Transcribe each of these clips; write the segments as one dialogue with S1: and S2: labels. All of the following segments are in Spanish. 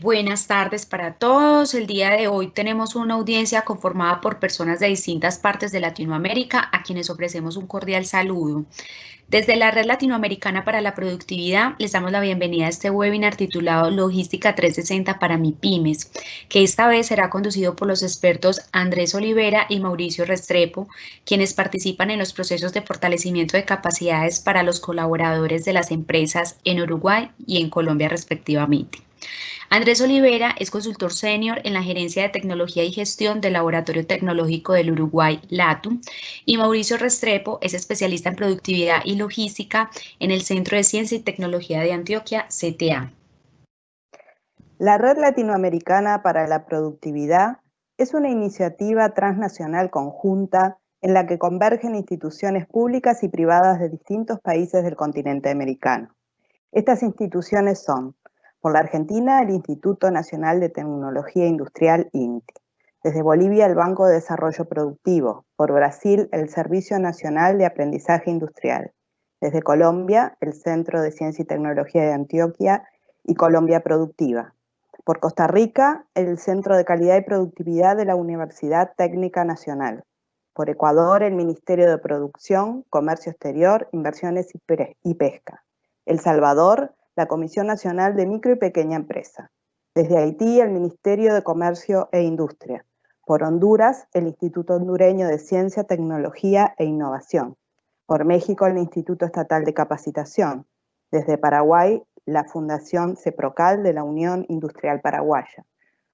S1: Buenas tardes para todos. El día de hoy tenemos una audiencia conformada por personas de distintas partes de Latinoamérica a quienes ofrecemos un cordial saludo. Desde la Red Latinoamericana para la Productividad les damos la bienvenida a este webinar titulado Logística 360 para MIPYMES, que esta vez será conducido por los expertos Andrés Olivera y Mauricio Restrepo, quienes participan en los procesos de fortalecimiento de capacidades para los colaboradores de las empresas en Uruguay y en Colombia respectivamente. Andrés Olivera es consultor senior en la Gerencia de Tecnología y Gestión del Laboratorio Tecnológico del Uruguay, LATU, y Mauricio Restrepo es especialista en productividad y logística en el Centro de Ciencia y Tecnología de Antioquia, CTA.
S2: La Red Latinoamericana para la Productividad es una iniciativa transnacional conjunta en la que convergen instituciones públicas y privadas de distintos países del continente americano. Estas instituciones son: por la Argentina, el Instituto Nacional de Tecnología Industrial, INTI; desde Bolivia, el Banco de Desarrollo Productivo; por Brasil, el Servicio Nacional de Aprendizaje Industrial; desde Colombia, el Centro de Ciencia y Tecnología de Antioquia y Colombia Productiva; por Costa Rica, el Centro de Calidad y Productividad de la Universidad Técnica Nacional; por Ecuador, el Ministerio de Producción, Comercio Exterior, Inversiones y Pesca; El Salvador, la Comisión Nacional de Micro y Pequeña Empresa; desde Haití, el Ministerio de Comercio e Industria; por Honduras, el Instituto Hondureño de Ciencia, Tecnología e Innovación; por México, el Instituto Estatal de Capacitación; desde Paraguay, la Fundación CEPROCAL de la Unión Industrial Paraguaya;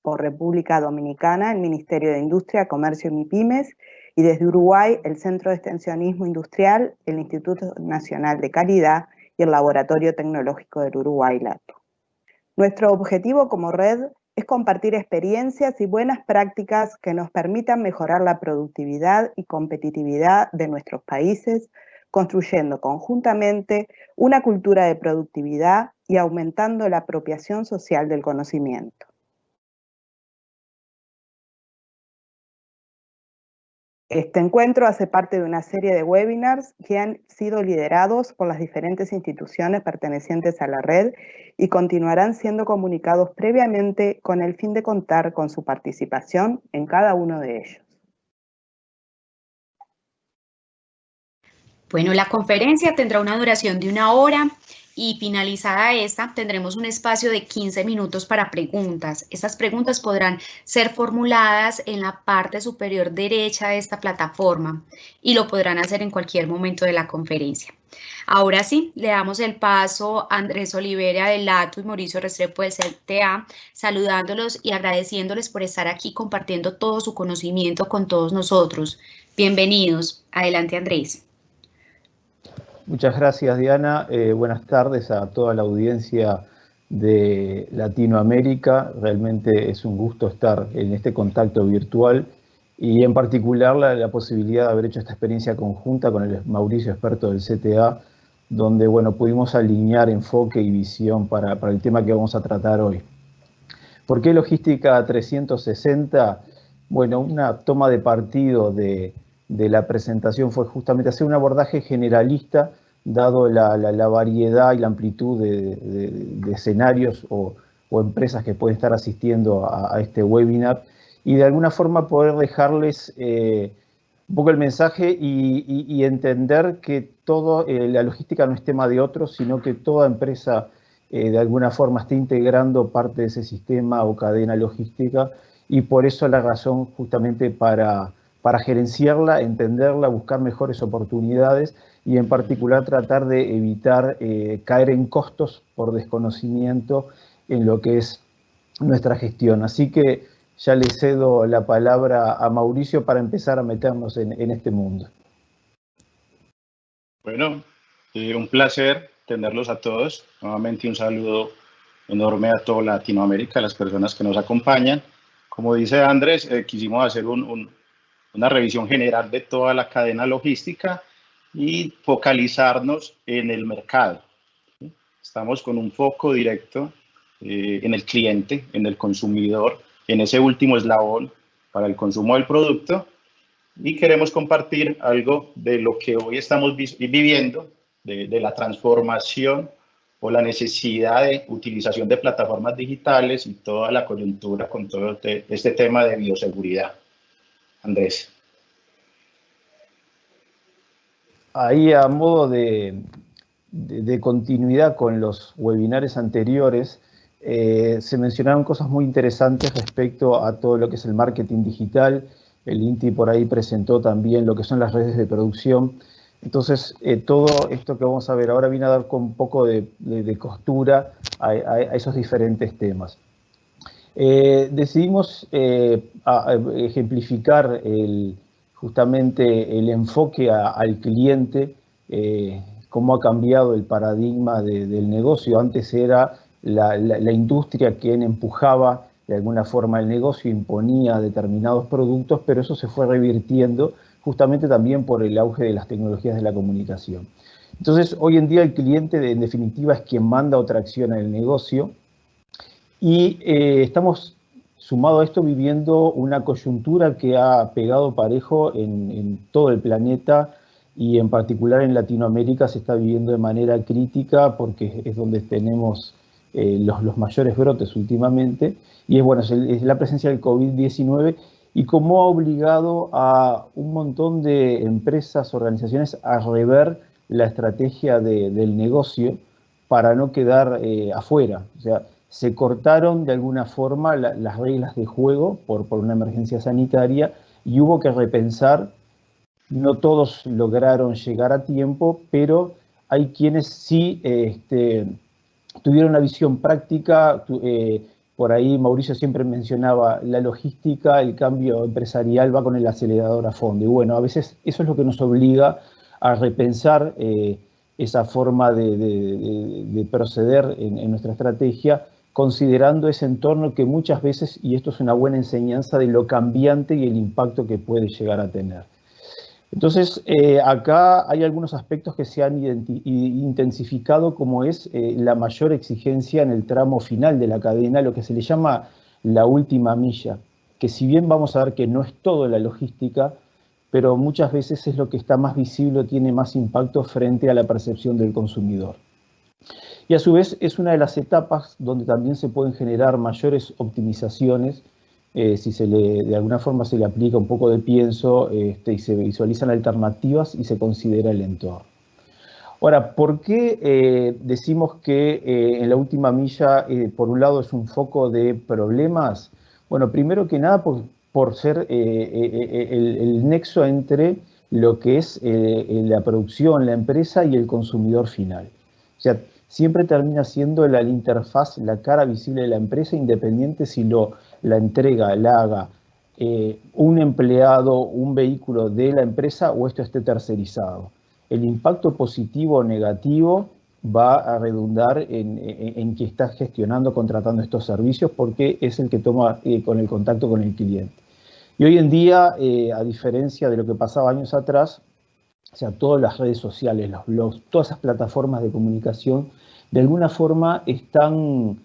S2: por República Dominicana, el Ministerio de Industria, Comercio y MIPYMES; y desde Uruguay, el Centro de Extensionismo Industrial, el Instituto Nacional de Calidad y el Laboratorio Tecnológico del Uruguay, LATU. Nuestro objetivo como red es compartir experiencias y buenas prácticas que nos permitan mejorar la productividad y competitividad de nuestros países, construyendo conjuntamente una cultura de productividad y aumentando la apropiación social del conocimiento. Este encuentro hace parte de una serie de webinars que han sido liderados por las diferentes instituciones pertenecientes a la red y continuarán siendo comunicados previamente con el fin de contar con su participación en cada uno de ellos.
S1: Bueno, la conferencia tendrá una duración de 1 hora y finalizada esta tendremos un espacio de 15 minutos para preguntas. Estas preguntas podrán ser formuladas en la parte superior derecha de esta plataforma y lo podrán hacer en cualquier momento de la conferencia. Ahora sí, le damos el paso a Andrés Olivera del LATU y Mauricio Restrepo del CTA, saludándolos y agradeciéndoles por estar aquí compartiendo todo su conocimiento con todos nosotros. Bienvenidos. Adelante, Andrés.
S3: Muchas gracias, Diana. Buenas tardes a toda la audiencia de Latinoamérica. Realmente es un gusto estar en este contacto virtual y en particular la posibilidad de haber hecho esta experiencia conjunta con el Mauricio, experto del CTA, donde bueno, pudimos alinear enfoque y visión para el tema que vamos a tratar hoy. ¿Por qué Logística 360? Bueno, una toma de partido de la presentación fue justamente hacer un abordaje generalista, dado la variedad y la amplitud de escenarios o empresas que pueden estar asistiendo a este webinar, y de alguna forma poder dejarles un poco el mensaje y entender que la logística no es tema de otros, sino que toda empresa de alguna forma está integrando parte de ese sistema o cadena logística, y por eso la razón justamente para gerenciarla, entenderla, buscar mejores oportunidades y en particular tratar de evitar caer en costos por desconocimiento en lo que es nuestra gestión. Así que ya le cedo la palabra a Mauricio para empezar a meternos en este mundo.
S4: Bueno, un placer tenerlos a todos. Nuevamente un saludo enorme a toda Latinoamérica, a las personas que nos acompañan. Como dice Andrés, quisimos hacer una revisión general de toda la cadena logística y focalizarnos en el mercado. Estamos con un foco directo en el cliente, en el consumidor, en ese último eslabón para el consumo del producto, y queremos compartir algo de lo que hoy estamos viviendo, de la transformación o la necesidad de utilización de plataformas digitales y toda la coyuntura con todo este tema de bioseguridad. Andrés.
S3: Ahí, a modo de continuidad con los webinares anteriores, se mencionaron cosas muy interesantes respecto a todo lo que es el marketing digital. El INTI por ahí presentó también lo que son las redes de producción. Entonces, todo esto que vamos a ver ahora viene a dar con un poco de costura a esos diferentes temas. Decidimos ejemplificar justamente el enfoque al cliente, cómo ha cambiado el paradigma del negocio. Antes era la industria quien empujaba de alguna forma el negocio, imponía determinados productos, pero eso se fue revirtiendo justamente también por el auge de las tecnologías de la comunicación. Entonces, hoy en día el cliente, en definitiva, es quien manda o tracciona el negocio, y estamos, sumado a esto, viviendo una coyuntura que ha pegado parejo en todo el planeta, y en particular en Latinoamérica se está viviendo de manera crítica porque es donde tenemos los mayores brotes últimamente, y es la presencia del COVID-19, y cómo ha obligado a un montón de empresas, organizaciones a rever la estrategia del negocio para no quedar afuera. O sea, se cortaron de alguna forma las reglas de juego por una emergencia sanitaria, y hubo que repensar. No todos lograron llegar a tiempo, pero hay quienes sí tuvieron una visión práctica. Por ahí Mauricio siempre mencionaba la logística, el cambio empresarial va con el acelerador a fondo. Y bueno, a veces eso es lo que nos obliga a repensar esa forma de proceder en nuestra estrategia, considerando ese entorno que muchas veces, y esto es una buena enseñanza de lo cambiante y el impacto que puede llegar a tener. Entonces, acá hay algunos aspectos que se han intensificado, como es la mayor exigencia en el tramo final de la cadena, lo que se le llama la última milla, que si bien vamos a ver que no es todo la logística, pero muchas veces es lo que está más visible, tiene más impacto frente a la percepción del consumidor. Y a su vez es una de las etapas donde también se pueden generar mayores optimizaciones, si de alguna forma se le aplica un poco de pienso y se visualizan alternativas y se considera el entorno. Ahora, ¿por qué decimos que en la última milla, por un lado, es un foco de problemas? Bueno, primero que nada por ser el nexo entre lo que es la producción, la empresa y el consumidor final. O sea, siempre termina siendo la interfaz, la cara visible de la empresa, independiente si la entrega la haga un empleado, un vehículo de la empresa, o esto esté tercerizado. El impacto positivo o negativo va a redundar en que está gestionando, contratando estos servicios, porque es el que toma con el contacto con el cliente. Y hoy en día, a diferencia de lo que pasaba años atrás, o sea, todas las redes sociales, los blogs, todas esas plataformas de comunicación, de alguna forma están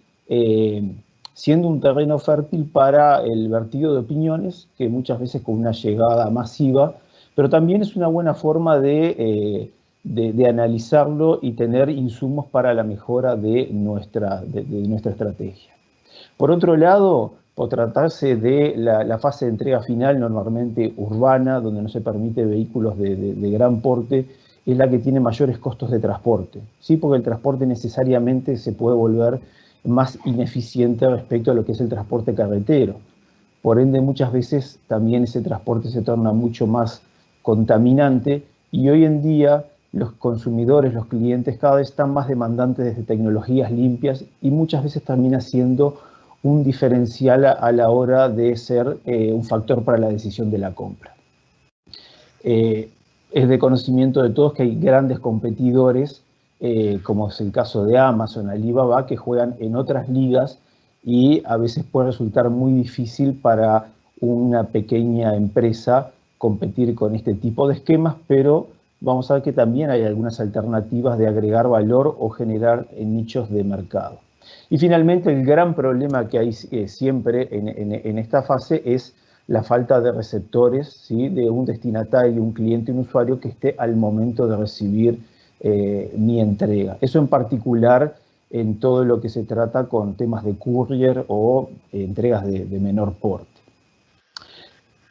S3: siendo un terreno fértil para el vertido de opiniones, que muchas veces con una llegada masiva, pero también es una buena forma de analizarlo y tener insumos para la mejora de nuestra estrategia. Por otro lado, por tratarse de la fase de entrega final, normalmente urbana, donde no se permite vehículos de gran porte, es la que tiene mayores costos de transporte, ¿sí? Porque el transporte necesariamente se puede volver más ineficiente respecto a lo que es el transporte carretero. Por ende, muchas veces también ese transporte se torna mucho más contaminante, y hoy en día los consumidores, los clientes, cada vez están más demandantes de tecnologías limpias, y muchas veces termina siendo un diferencial a la hora de ser un factor para la decisión de la compra. Es de conocimiento de todos que hay grandes competidores, como es el caso de Amazon, Alibaba, que juegan en otras ligas, y a veces puede resultar muy difícil para una pequeña empresa competir con este tipo de esquemas, pero vamos a ver que también hay algunas alternativas de agregar valor o generar nichos de mercado. Y finalmente, el gran problema que hay siempre en esta fase es la falta de receptores, ¿sí? De un destinatario, un cliente, un usuario que esté al momento de recibir mi entrega. Eso en particular en todo lo que se trata con temas de courier o entregas de menor porte.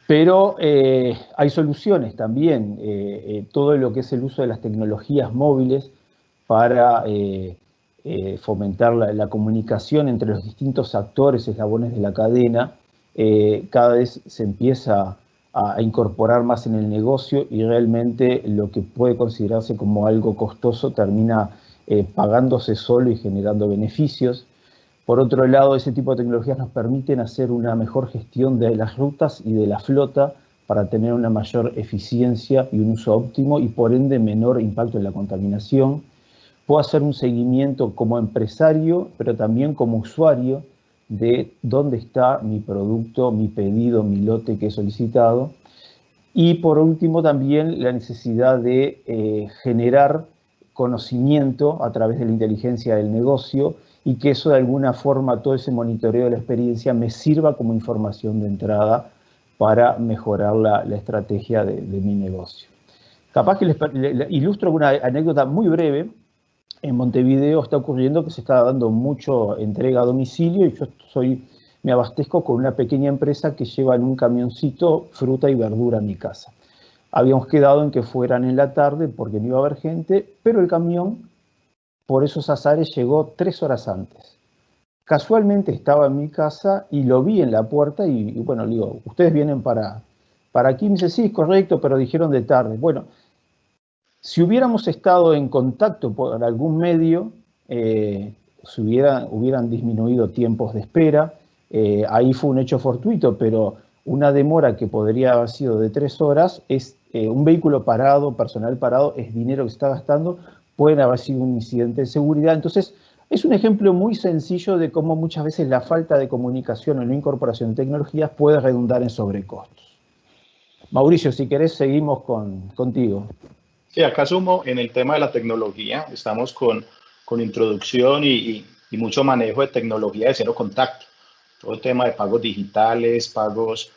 S3: Pero hay soluciones también, todo lo que es el uso de las tecnologías móviles para fomentar la comunicación entre los distintos actores, eslabones de la cadena, cada vez se empieza a incorporar más en el negocio y realmente lo que puede considerarse como algo costoso termina pagándose solo y generando beneficios. Por otro lado, ese tipo de tecnologías nos permiten hacer una mejor gestión de las rutas y de la flota para tener una mayor eficiencia y un uso óptimo y por ende menor impacto en la contaminación. Puedo hacer un seguimiento como empresario, pero también como usuario de dónde está mi producto, mi pedido, mi lote que he solicitado. Y por último también la necesidad de generar conocimiento a través de la inteligencia del negocio y que eso de alguna forma, todo ese monitoreo de la experiencia me sirva como información de entrada para mejorar la estrategia de mi negocio. Capaz que les ilustro una anécdota muy breve. En Montevideo está ocurriendo que se está dando mucho entrega a domicilio y yo me abastezco con una pequeña empresa que lleva en un camioncito fruta y verdura a mi casa. Habíamos quedado en que fueran en la tarde porque no iba a haber gente, pero el camión, por esos azares, llegó 3 horas antes. Casualmente estaba en mi casa y lo vi en la puerta y bueno, le digo, ¿ustedes vienen para aquí? Me dice, sí, es correcto, pero dijeron de tarde. Bueno, si hubiéramos estado en contacto por algún medio, hubieran disminuido tiempos de espera. Ahí fue un hecho fortuito, pero una demora que podría haber sido de 3 horas, es un vehículo parado, personal parado, es dinero que se está gastando, puede haber sido un incidente de seguridad. Entonces, es un ejemplo muy sencillo de cómo muchas veces la falta de comunicación o la incorporación de tecnologías puede redundar en sobrecostos. Mauricio, si querés, seguimos contigo.
S4: Sí, acá sumo en el tema de la tecnología, estamos con introducción y mucho manejo de tecnología de cero contacto. Todo el tema de pagos digitales, pagos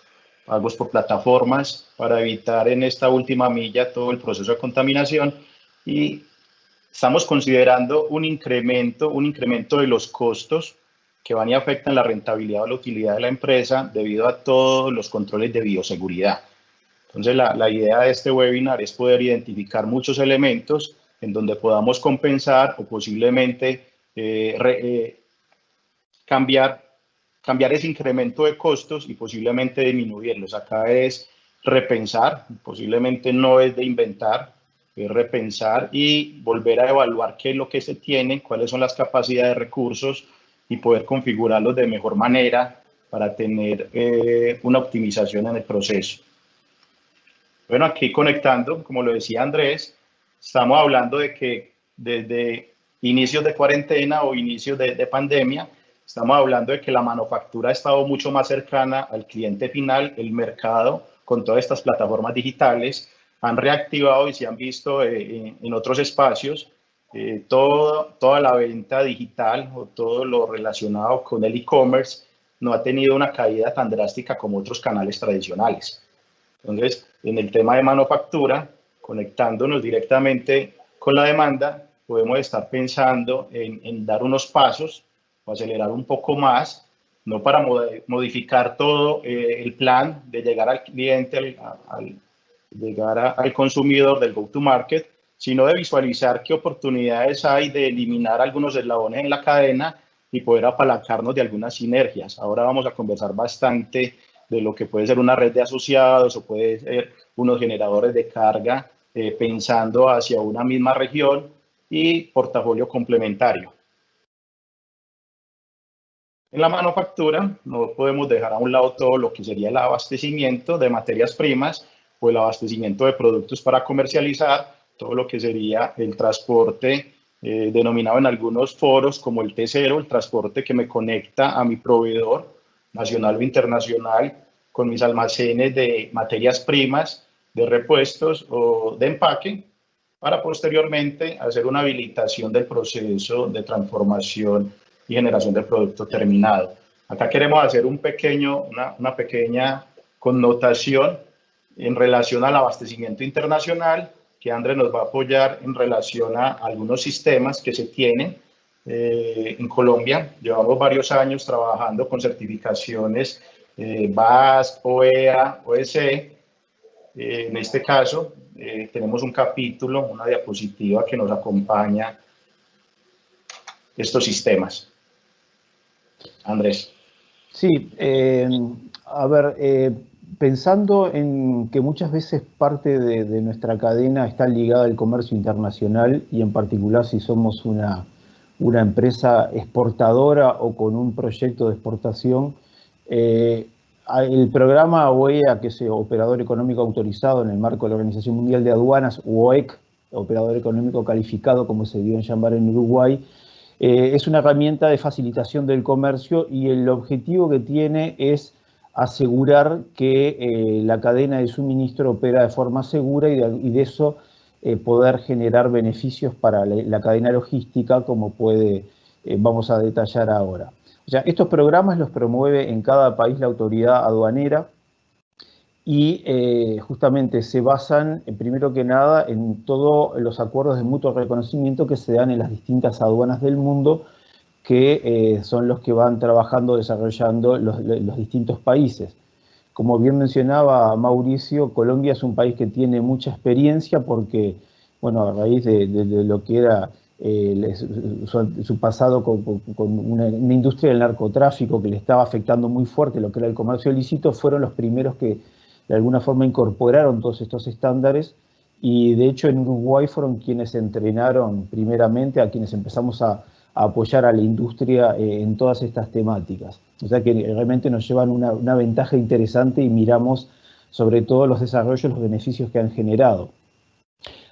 S4: por plataformas, para evitar en esta última milla todo el proceso de contaminación. Y estamos considerando un incremento de los costos que van y afectan la rentabilidad o la utilidad de la empresa debido a todos los controles de bioseguridad. Entonces, la idea de este webinar es poder identificar muchos elementos en donde podamos compensar o posiblemente cambiar ese incremento de costos y posiblemente disminuirlos. Acá es repensar, posiblemente no es de inventar, es repensar y volver a evaluar qué es lo que se tiene, cuáles son las capacidades de recursos y poder configurarlos de mejor manera para tener una optimización en el proceso. Bueno, aquí conectando, como lo decía Andrés, estamos hablando de que desde inicios de cuarentena o inicios de pandemia, estamos hablando de que la manufactura ha estado mucho más cercana al cliente final, el mercado, con todas estas plataformas digitales, han reactivado y se han visto en otros espacios toda la venta digital o todo lo relacionado con el e-commerce no ha tenido una caída tan drástica como otros canales tradicionales. Entonces, en el tema de manufactura, conectándonos directamente con la demanda, podemos estar pensando en dar unos pasos o acelerar un poco más, no para modificar todo el plan de llegar al cliente, llegar al consumidor del go-to-market, sino de visualizar qué oportunidades hay de eliminar algunos eslabones en la cadena y poder apalancarnos de algunas sinergias. Ahora vamos a conversar bastante de lo que puede ser una red de asociados o puede ser unos generadores de carga pensando hacia una misma región y portafolio complementario. En la manufactura no podemos dejar a un lado todo lo que sería el abastecimiento de materias primas o el abastecimiento de productos para comercializar, todo lo que sería el transporte denominado en algunos foros como el T0, el transporte que me conecta a mi proveedor nacional o internacional con mis almacenes de materias primas, de repuestos o de empaque, para posteriormente hacer una habilitación del proceso de transformación y generación del producto terminado. Acá queremos hacer una pequeña connotación en relación al abastecimiento internacional, que Andrés nos va a apoyar en relación a algunos sistemas que se tienen en Colombia. Llevamos varios años trabajando con certificaciones BAS, OEA, OEC. En este caso, tenemos un capítulo, una diapositiva que nos acompaña estos sistemas. Andrés.
S3: Sí, a ver, pensando en que muchas veces parte de nuestra cadena está ligada al comercio internacional y en particular si somos una empresa exportadora o con un proyecto de exportación, el programa OEA, que es Operador Económico Autorizado en el marco de la Organización Mundial de Aduanas, OEC, Operador Económico Calificado, como se dio en llamar en Uruguay, es una herramienta de facilitación del comercio y el objetivo que tiene es asegurar que la cadena de suministro opera de forma segura y de eso poder generar beneficios para la cadena logística, como vamos a detallar ahora. O sea, estos programas los promueve en cada país la autoridad aduanera y justamente se basan, primero que nada, en todos los acuerdos de mutuo reconocimiento que se dan en las distintas aduanas del mundo, que son los que van trabajando, desarrollando los distintos países. Como bien mencionaba Mauricio, Colombia es un país que tiene mucha experiencia porque, bueno, a raíz de lo que era su pasado con una industria del narcotráfico que le estaba afectando muy fuerte lo que era el comercio ilícito, fueron los primeros que de alguna forma incorporaron todos estos estándares y de hecho en Uruguay fueron quienes entrenaron primeramente a quienes empezamos a apoyar a la industria en todas estas temáticas. O sea que realmente nos llevan una ventaja interesante y miramos sobre todo los desarrollos, los beneficios que han generado.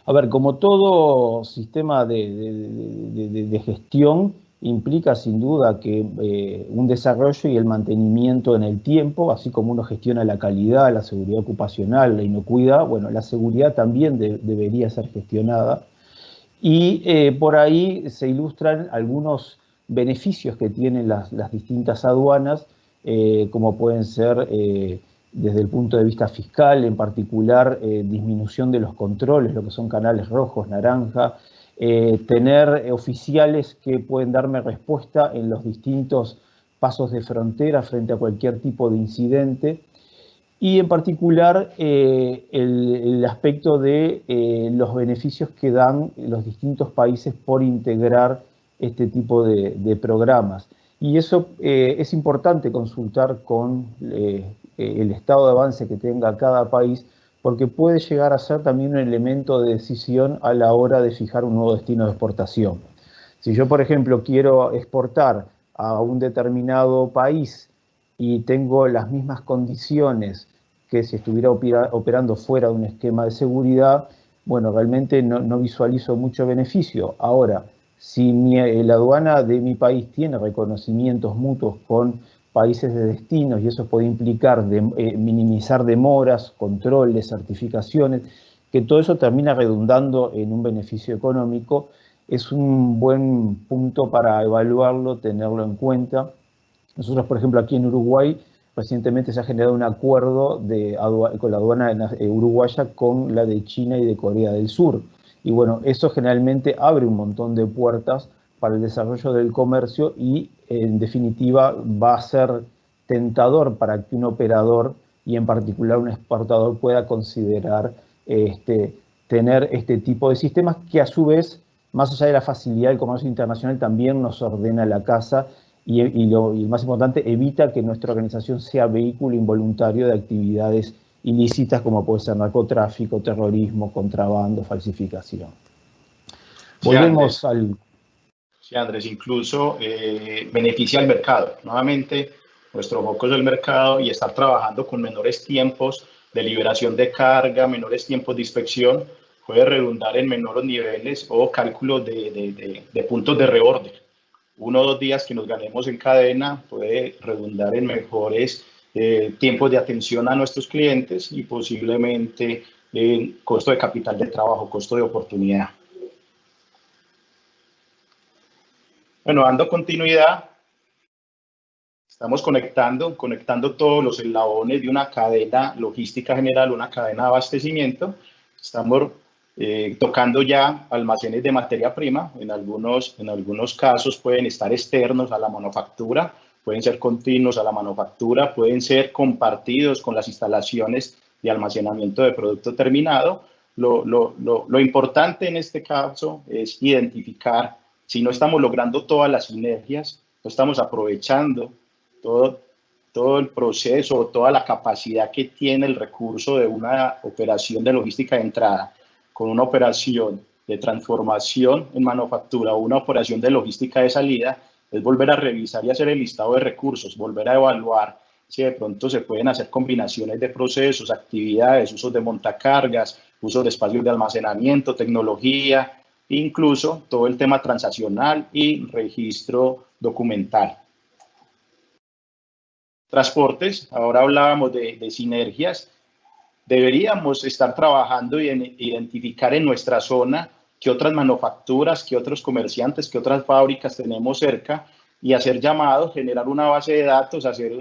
S3: A ver, como todo sistema de gestión implica sin duda que un desarrollo y el mantenimiento en el tiempo, así como uno gestiona la calidad, la seguridad ocupacional, la inocuidad, bueno, la seguridad también debería ser gestionada. Y por ahí se ilustran algunos beneficios que tienen las distintas aduanas, como pueden ser desde el punto de vista fiscal, en particular disminución de los controles, lo que son canales rojos, naranja, tener oficiales que pueden darme respuesta en los distintos pasos de frontera frente a cualquier tipo de incidente, y en particular el aspecto de los beneficios que dan los distintos países por integrar este tipo de programas. Y eso es importante consultar con el estado de avance que tenga cada país, porque puede llegar a ser también un elemento de decisión a la hora de fijar un nuevo destino de exportación. Si yo, por ejemplo, quiero exportar a un determinado país y tengo las mismas condiciones que si estuviera operando fuera de un esquema de seguridad, bueno, realmente no visualizo mucho beneficio. Ahora, si la aduana de mi país tiene reconocimientos mutuos con países de destinos y eso puede implicar minimizar demoras, controles, certificaciones, que todo eso termina redundando en un beneficio económico, es un buen punto para evaluarlo, tenerlo en cuenta. Nosotros, por ejemplo, aquí en Uruguay, recientemente se ha generado un acuerdo con la aduana uruguaya con la de China y de Corea del Sur. Y bueno, eso generalmente abre un montón de puertas para el desarrollo del comercio y en definitiva va a ser tentador para que un operador y en particular un exportador pueda considerar tener este tipo de sistemas que a su vez, más allá de la facilidad del comercio internacional, también nos ordena la casa y más importante, evita que nuestra organización sea vehículo involuntario de actividades ilícitas como puede ser narcotráfico, terrorismo, contrabando, falsificación. Volvemos al...
S4: Sí, Andrés, incluso beneficia al mercado. Nuevamente, nuestro foco es el mercado y estar trabajando con menores tiempos de liberación de carga, menores tiempos de inspección, puede redundar en menores niveles o cálculo de puntos de reorden. 1 o 2 días que nos ganemos en cadena puede redundar en mejores tiempos de atención a nuestros clientes y posiblemente costo de capital de trabajo, costo de oportunidad. Bueno, dando continuidad, estamos conectando todos los eslabones de una cadena logística general, una cadena de abastecimiento. Estamos tocando ya almacenes de materia prima. En algunos casos pueden estar externos a la manufactura, pueden ser continuos a la manufactura, pueden ser compartidos con las instalaciones de almacenamiento de producto terminado. Lo importante en este caso es identificar si no estamos logrando todas las sinergias, no estamos aprovechando todo el proceso, toda la capacidad que tiene el recurso de una operación de logística de entrada con una operación de transformación en manufactura o una operación de logística de salida, es volver a revisar y hacer el listado de recursos, volver a evaluar si de pronto se pueden hacer combinaciones de procesos, actividades, usos de montacargas, usos de espacios de almacenamiento, tecnología, incluso todo el tema transaccional y registro documental. Transportes, ahora hablábamos de sinergias. Deberíamos estar trabajando y identificar en nuestra zona qué otras manufacturas, qué otros comerciantes, qué otras fábricas tenemos cerca y hacer llamados, generar una base de datos, hacer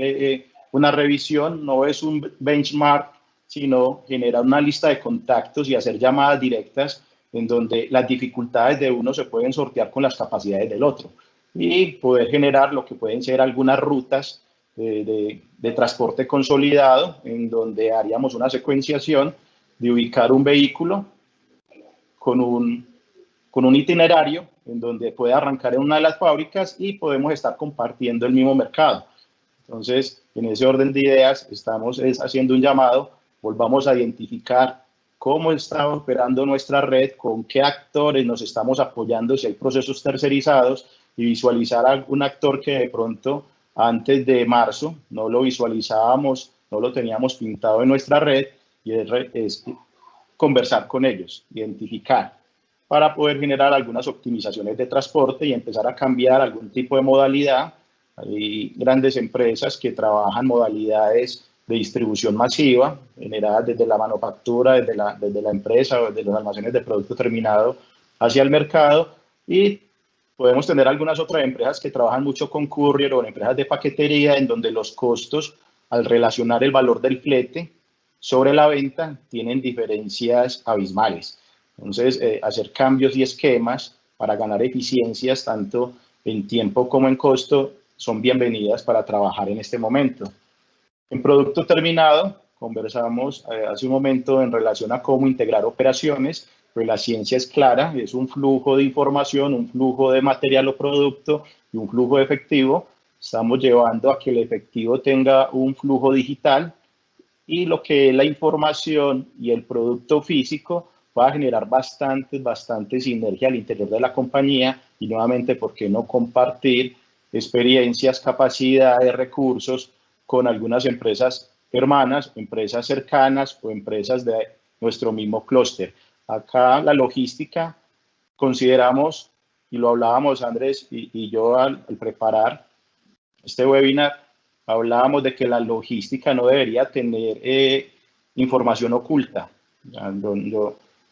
S4: una revisión. No es un benchmark, sino generar una lista de contactos y hacer llamadas directas en donde las dificultades de uno se pueden sortear con las capacidades del otro y poder generar lo que pueden ser algunas rutas de transporte consolidado, en donde haríamos una secuenciación de ubicar un vehículo con un itinerario en donde puede arrancar en una de las fábricas y podemos estar compartiendo el mismo mercado. Entonces, en ese orden de ideas, estamos haciendo un llamado, volvamos a identificar cómo está operando nuestra red, con qué actores nos estamos apoyando, si hay procesos tercerizados, y visualizar algún actor que de pronto antes de marzo no lo visualizábamos, no lo teníamos pintado en nuestra red, y es conversar con ellos, identificar, para poder generar algunas optimizaciones de transporte y empezar a cambiar algún tipo de modalidad. Hay grandes empresas que trabajan modalidades de distribución masiva, generadas desde la manufactura, desde la empresa, desde los almacenes de producto terminado hacia el mercado, y podemos tener algunas otras empresas que trabajan mucho con courier o empresas de paquetería, en donde los costos, al relacionar el valor del flete sobre la venta, tienen diferencias abismales. Entonces, hacer cambios y esquemas para ganar eficiencias, tanto en tiempo como en costo, son bienvenidas para trabajar en este momento. En producto terminado, conversamos hace un momento en relación a cómo integrar operaciones. Pues la ciencia es clara, es un flujo de información, un flujo de material o producto y un flujo de efectivo. Estamos llevando a que el efectivo tenga un flujo digital y lo que es la información y el producto físico va a generar bastante sinergia al interior de la compañía, y nuevamente, ¿por qué no compartir experiencias, capacidades, recursos con algunas empresas hermanas, empresas cercanas o empresas de nuestro mismo clúster? Acá la logística, consideramos, y lo hablábamos Andrés y yo al preparar este webinar, hablábamos de que la logística no debería tener información oculta.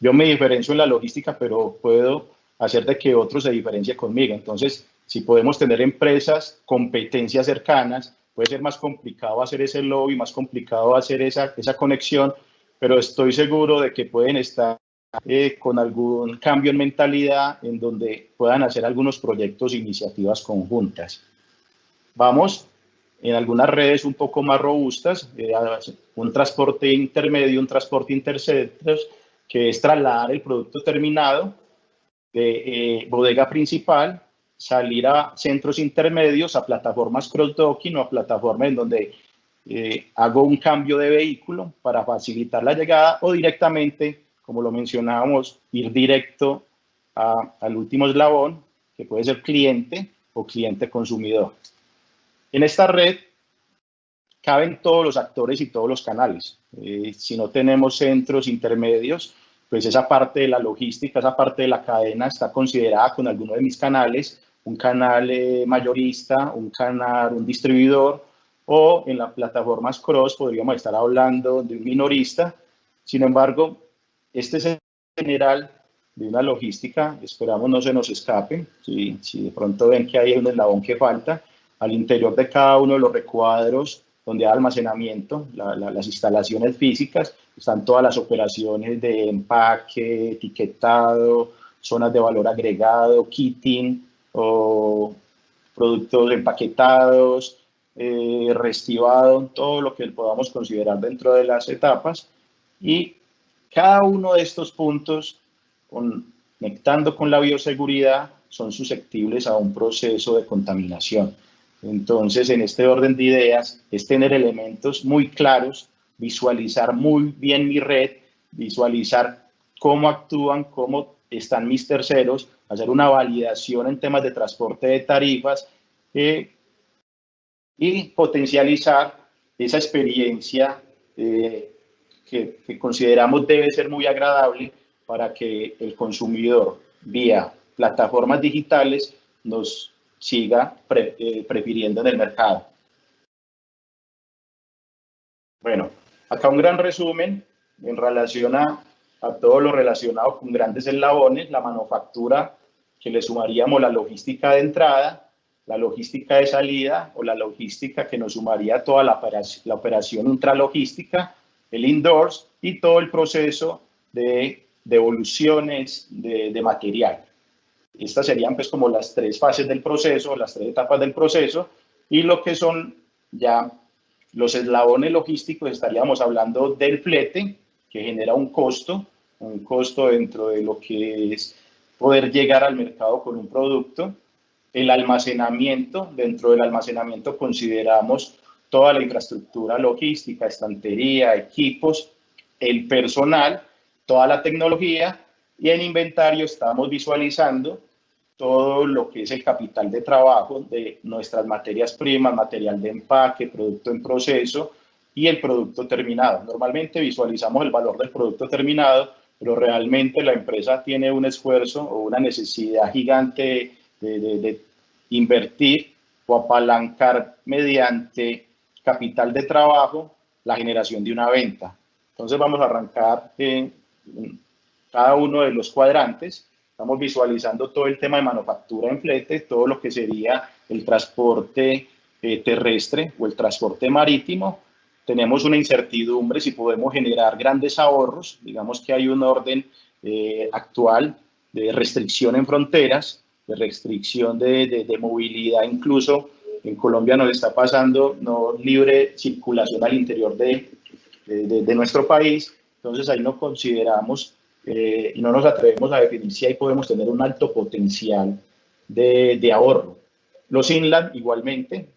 S4: Yo me diferencio en la logística, pero puedo hacer de que otros se diferencien conmigo. Entonces, si podemos tener empresas, competencias cercanas, puede ser más complicado hacer ese lobby, más complicado hacer esa conexión, pero estoy seguro de que pueden estar con algún cambio en mentalidad en donde puedan hacer algunos proyectos e iniciativas conjuntas. Vamos en algunas redes un poco más robustas, un transporte intermedio, un transporte intercentros, que es trasladar el producto terminado de bodega principal, salir a centros intermedios, a plataformas cross-docking o a plataformas en donde hago un cambio de vehículo para facilitar la llegada, o directamente, como lo mencionábamos, ir directo al último eslabón, que puede ser cliente o cliente consumidor. En esta red caben todos los actores y todos los canales. Si no tenemos centros intermedios, pues esa parte de la logística, esa parte de la cadena está considerada con alguno de mis canales, un canal mayorista, un distribuidor, o en las plataformas cross podríamos estar hablando de un minorista. Sin embargo, este es el general de una logística, esperamos no se nos escape. Si de pronto ven que hay un eslabón que falta, al interior de cada uno de los recuadros donde hay almacenamiento, las instalaciones físicas, están todas las operaciones de empaque, etiquetado, zonas de valor agregado, kitting, o productos empaquetados, reestivado, todo lo que podamos considerar dentro de las etapas. Y cada uno de estos puntos, conectando con la bioseguridad, son susceptibles a un proceso de contaminación. Entonces, en este orden de ideas, es tener elementos muy claros, visualizar muy bien mi red, visualizar cómo actúan, cómo están mis terceros, hacer una validación en temas de transporte de tarifas y potencializar esa experiencia que consideramos debe ser muy agradable para que el consumidor, vía plataformas digitales, nos siga prefiriendo en el mercado. Bueno, acá un gran resumen en relación a todo lo relacionado con grandes eslabones, la manufactura, que le sumaríamos la logística de entrada, la logística de salida o la logística que nos sumaría toda la operación intralogística, el indoors y todo el proceso de devoluciones de material. Estas serían pues como las tres fases del proceso, las tres etapas del proceso, y lo que son ya los eslabones logísticos, estaríamos hablando del flete, que genera un costo dentro de lo que es poder llegar al mercado con un producto. El almacenamiento, dentro del almacenamiento consideramos toda la infraestructura logística, estantería, equipos, el personal, toda la tecnología, y en inventario estamos visualizando todo lo que es el capital de trabajo de nuestras materias primas, material de empaque, producto en proceso y el producto terminado. Normalmente visualizamos el valor del producto terminado, pero realmente la empresa tiene un esfuerzo o una necesidad gigante de invertir o apalancar mediante capital de trabajo la generación de una venta. Entonces vamos a arrancar en cada uno de los cuadrantes. Estamos visualizando todo el tema de manufactura en flete, todo lo que sería el transporte terrestre o el transporte marítimo. Tenemos una incertidumbre si podemos generar grandes ahorros. Digamos que hay un orden actual de restricción en fronteras, de restricción de movilidad. Incluso en Colombia nos está pasando no libre circulación al interior de nuestro país. Entonces ahí no consideramos y no nos atrevemos a definir si ahí podemos tener un alto potencial de ahorro. Los inland igualmente,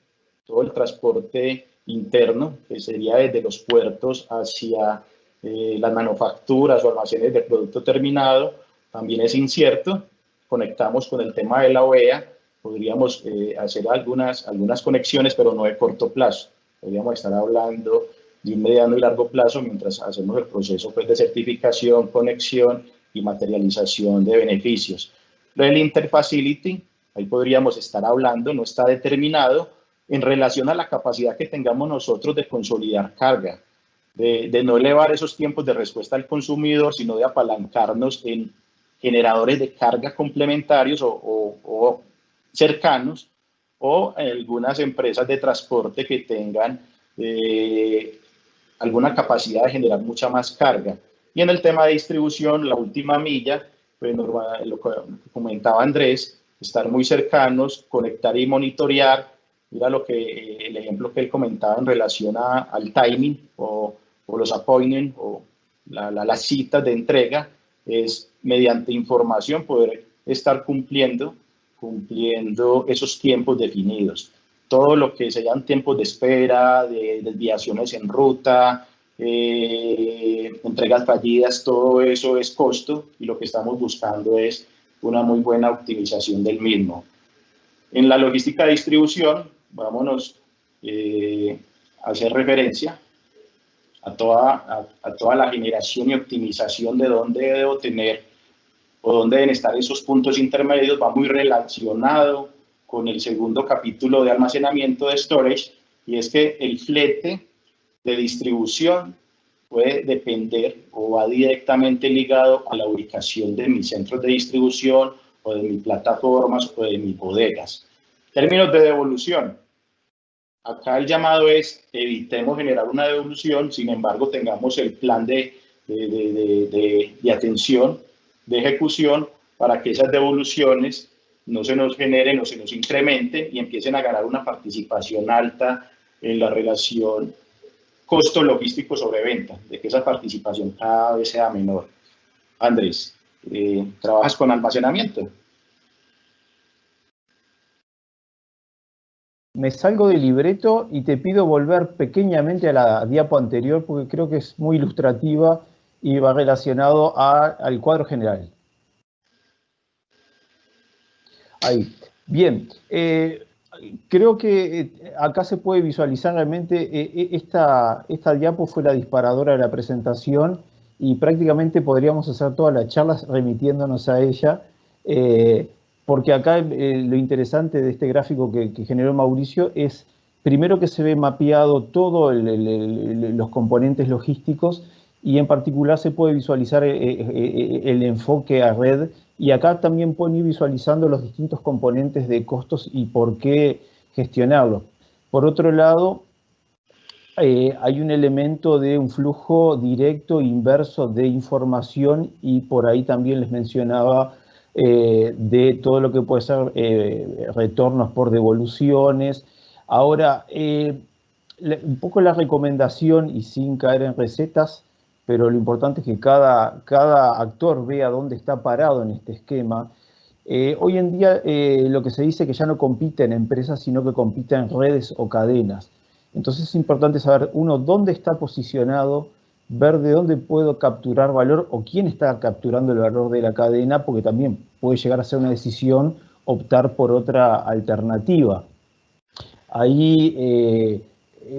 S4: todo el transporte interno, que sería desde los puertos hacia las manufacturas o almacenes de producto terminado, también es incierto. Conectamos con el tema de la OEA, podríamos hacer algunas conexiones, pero no de corto plazo. Podríamos estar hablando de un mediano y largo plazo mientras hacemos el proceso pues, de certificación, conexión y materialización de beneficios. El interfacility, ahí podríamos estar hablando, no está determinado en relación a la capacidad que tengamos nosotros de consolidar carga, de no elevar esos tiempos de respuesta al consumidor, sino de apalancarnos en generadores de carga complementarios o cercanos, o algunas empresas de transporte que tengan alguna capacidad de generar mucha más carga. Y en el tema de distribución, la última milla, pues, lo que comentaba Andrés, estar muy cercanos, conectar y monitorear. Mira el ejemplo que él comentaba en relación al timing o los appointments o las citas de entrega, es mediante información poder estar cumpliendo esos tiempos definidos. Todo lo que sean tiempos de espera, de desviaciones en ruta, entregas fallidas, todo eso es costo y lo que estamos buscando es una muy buena optimización del mismo. En la logística de distribución, vámonos a hacer referencia a toda la generación y optimización de dónde debo tener o dónde deben estar esos puntos intermedios. Va muy relacionado con el segundo capítulo de almacenamiento de storage, y es que el flete de distribución puede depender o va directamente ligado a la ubicación de mis centros de distribución o de mis plataformas o de mis bodegas. Términos de devolución. Acá el llamado es evitemos generar una devolución, sin embargo tengamos el plan de atención, de ejecución, para que esas devoluciones no se nos generen o se nos incrementen y empiecen a ganar una participación alta en la relación costo logístico sobre venta, de que esa participación cada vez sea menor. Andrés, ¿trabajas con almacenamiento?
S3: Me salgo del libreto y te pido volver pequeñamente a la diapo anterior porque creo que es muy ilustrativa y va relacionado al cuadro general. Ahí. Bien. Creo que acá se puede visualizar realmente esta diapo fue la disparadora de la presentación y prácticamente podríamos hacer todas las charlas remitiéndonos a ella. Porque acá lo interesante de este gráfico que generó Mauricio es, primero que se ve mapeado todos los componentes logísticos y en particular se puede visualizar el enfoque a red y acá también pueden ir visualizando los distintos componentes de costos y por qué gestionarlos. Por otro lado, hay un elemento de un flujo directo e inverso de información y por ahí también les mencionaba de todo lo que puede ser retornos por devoluciones. Ahora, un poco la recomendación, y sin caer en recetas, pero lo importante es que cada actor vea dónde está parado en este esquema. Hoy en día lo que se dice que ya no compite en empresas, sino que compite en redes o cadenas. Entonces es importante saber, uno, dónde está posicionado, ver de dónde puedo capturar valor o quién está capturando el valor de la cadena, porque también puede llegar a ser una decisión optar por otra alternativa. Ahí,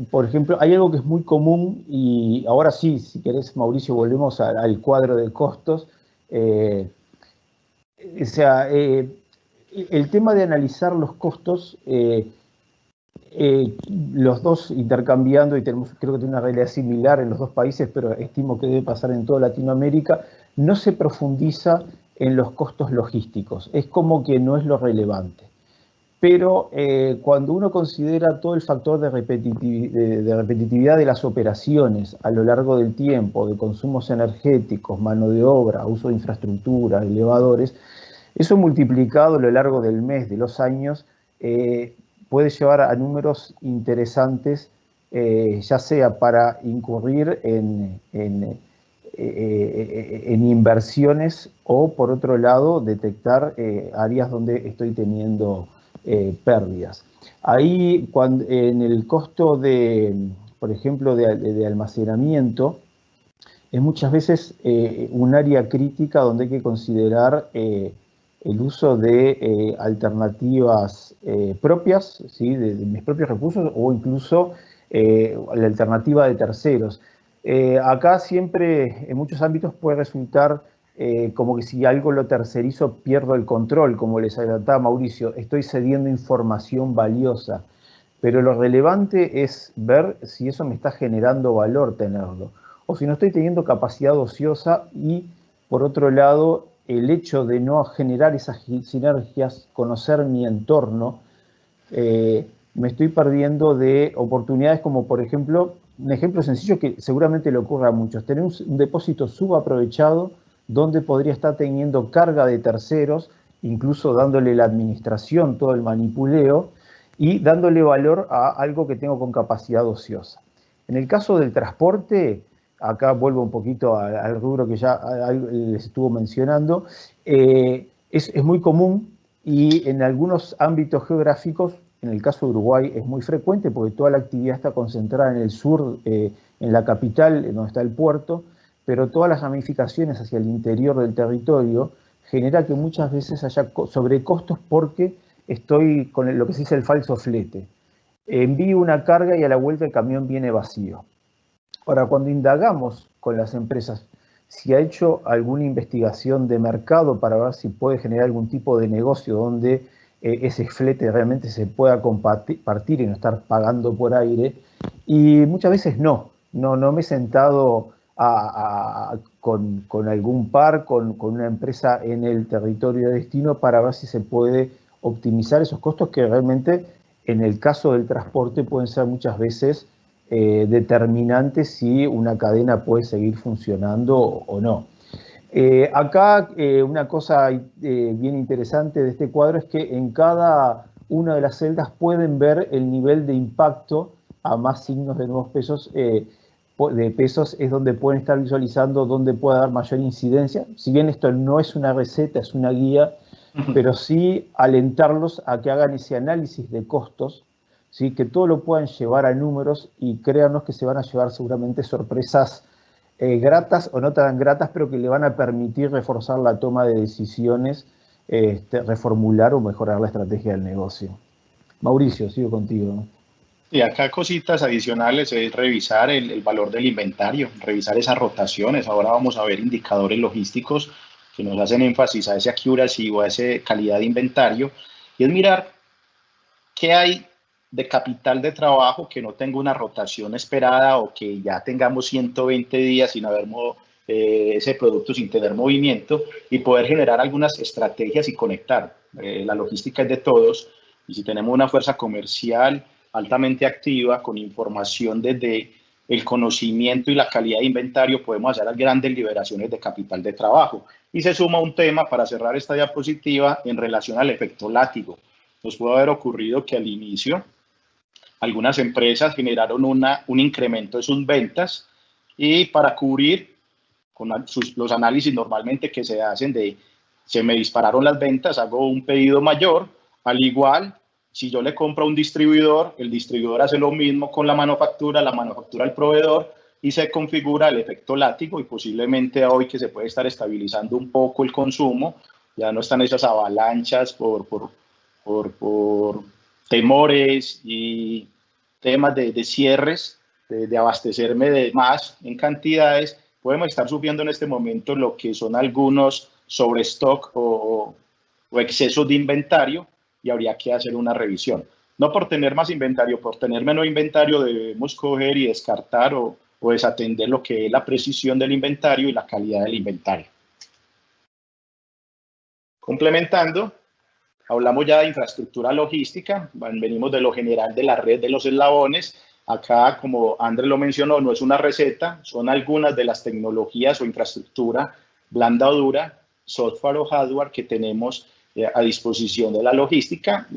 S3: por ejemplo, hay algo que es muy común y ahora sí, si querés, Mauricio, volvemos al cuadro de costos. O sea, el tema de analizar los costos, los dos intercambiando, y tenemos, creo que tiene una realidad similar en los dos países, pero estimo que debe pasar en toda Latinoamérica, no se profundiza en los costos logísticos. Es como que no es lo relevante. Pero cuando uno considera todo el factor de repetitividad de las operaciones a lo largo del tiempo, de consumos energéticos, mano de obra, uso de infraestructura, elevadores, eso multiplicado a lo largo del mes, de los años, puede llevar a números interesantes, ya sea para incurrir en inversiones o, por otro lado, detectar áreas donde estoy teniendo pérdidas. Ahí, en el costo por ejemplo, de almacenamiento, es muchas veces un área crítica donde hay que considerar el uso de alternativas propias, ¿sí? de mis propios recursos o incluso la alternativa de terceros. Acá siempre, en muchos ámbitos, puede resultar como que si algo lo tercerizo pierdo el control, como les adelantaba Mauricio, estoy cediendo información valiosa, pero lo relevante es ver si eso me está generando valor tenerlo, o si no estoy teniendo capacidad ociosa y, por otro lado, el hecho de no generar esas sinergias, conocer mi entorno, me estoy perdiendo de oportunidades como, por ejemplo, un ejemplo sencillo que seguramente le ocurre a muchos, tener un depósito subaprovechado donde podría estar teniendo carga de terceros, incluso dándole la administración, todo el manipuleo, y dándole valor a algo que tengo con capacidad ociosa. En el caso del transporte, acá vuelvo un poquito al rubro que ya les estuvo mencionando, es muy común y en algunos ámbitos geográficos, en el caso de Uruguay es muy frecuente porque toda la actividad está concentrada en el sur, en la capital, donde está el puerto, pero todas las ramificaciones hacia el interior del territorio genera que muchas veces haya sobrecostos porque estoy con lo que se dice el falso flete. Envío una carga y a la vuelta el camión viene vacío. Ahora, cuando indagamos con las empresas si ha hecho alguna investigación de mercado para ver si puede generar algún tipo de negocio donde ese flete realmente se pueda compartir y no estar pagando por aire, y muchas veces no me he sentado con algún par, con una empresa en el territorio de destino para ver si se puede optimizar esos costos que realmente en el caso del transporte pueden ser muchas veces determinantes si una cadena puede seguir funcionando o no. Acá una cosa bien interesante de este cuadro es que en cada una de las celdas pueden ver el nivel de impacto a más signos de nuevos pesos. De pesos es donde pueden estar visualizando dónde puede dar mayor incidencia. Si bien esto no es una receta, es una guía, pero sí alentarlos a que hagan ese análisis de costos, ¿sí? Que todo lo puedan llevar a números y créanos que se van a llevar seguramente sorpresas gratas o no tan gratas, pero que le van a permitir reforzar la toma de decisiones, reformular o mejorar la estrategia del negocio. Mauricio, sigo contigo.
S4: Y acá cositas adicionales es revisar el valor del inventario, revisar esas rotaciones. Ahora vamos a ver indicadores logísticos que nos hacen énfasis a ese accuracy o a esa calidad de inventario, y es mirar qué hay de capital de trabajo que no tenga una rotación esperada o que ya tengamos 120 días sin haber ese producto sin tener movimiento, y poder generar algunas estrategias y conectar. La logística es de todos, y si tenemos una fuerza comercial altamente activa con información desde el conocimiento y la calidad de inventario, podemos hacer grandes liberaciones de capital de trabajo. Y se suma un tema para cerrar esta diapositiva en relación al efecto látigo. Nos puede haber ocurrido que al inicio algunas empresas generaron un incremento de sus ventas, y para cubrir con los análisis normalmente que se hacen de se me dispararon las ventas, hago un pedido mayor. Al igual, si yo le compro a un distribuidor, el distribuidor hace lo mismo con la manufactura al proveedor, y se configura el efecto látigo, y posiblemente hoy que se puede estar estabilizando un poco el consumo, ya no están esas avalanchas por temores y temas de cierres, de abastecerme de más en cantidades. Podemos estar sufriendo en este momento lo que son algunos sobrestock o excesos de inventario, y habría que hacer una revisión. No por tener más inventario, por tener menos inventario debemos coger y descartar o desatender lo que es la precisión del inventario y la calidad del inventario. Complementando, hablamos ya de infraestructura logística, venimos de lo general de la red de los eslabones. Acá, como Andrés lo mencionó, no es una receta, son algunas de las tecnologías o infraestructura blanda o dura, software o hardware que tenemos a disposición de la logística.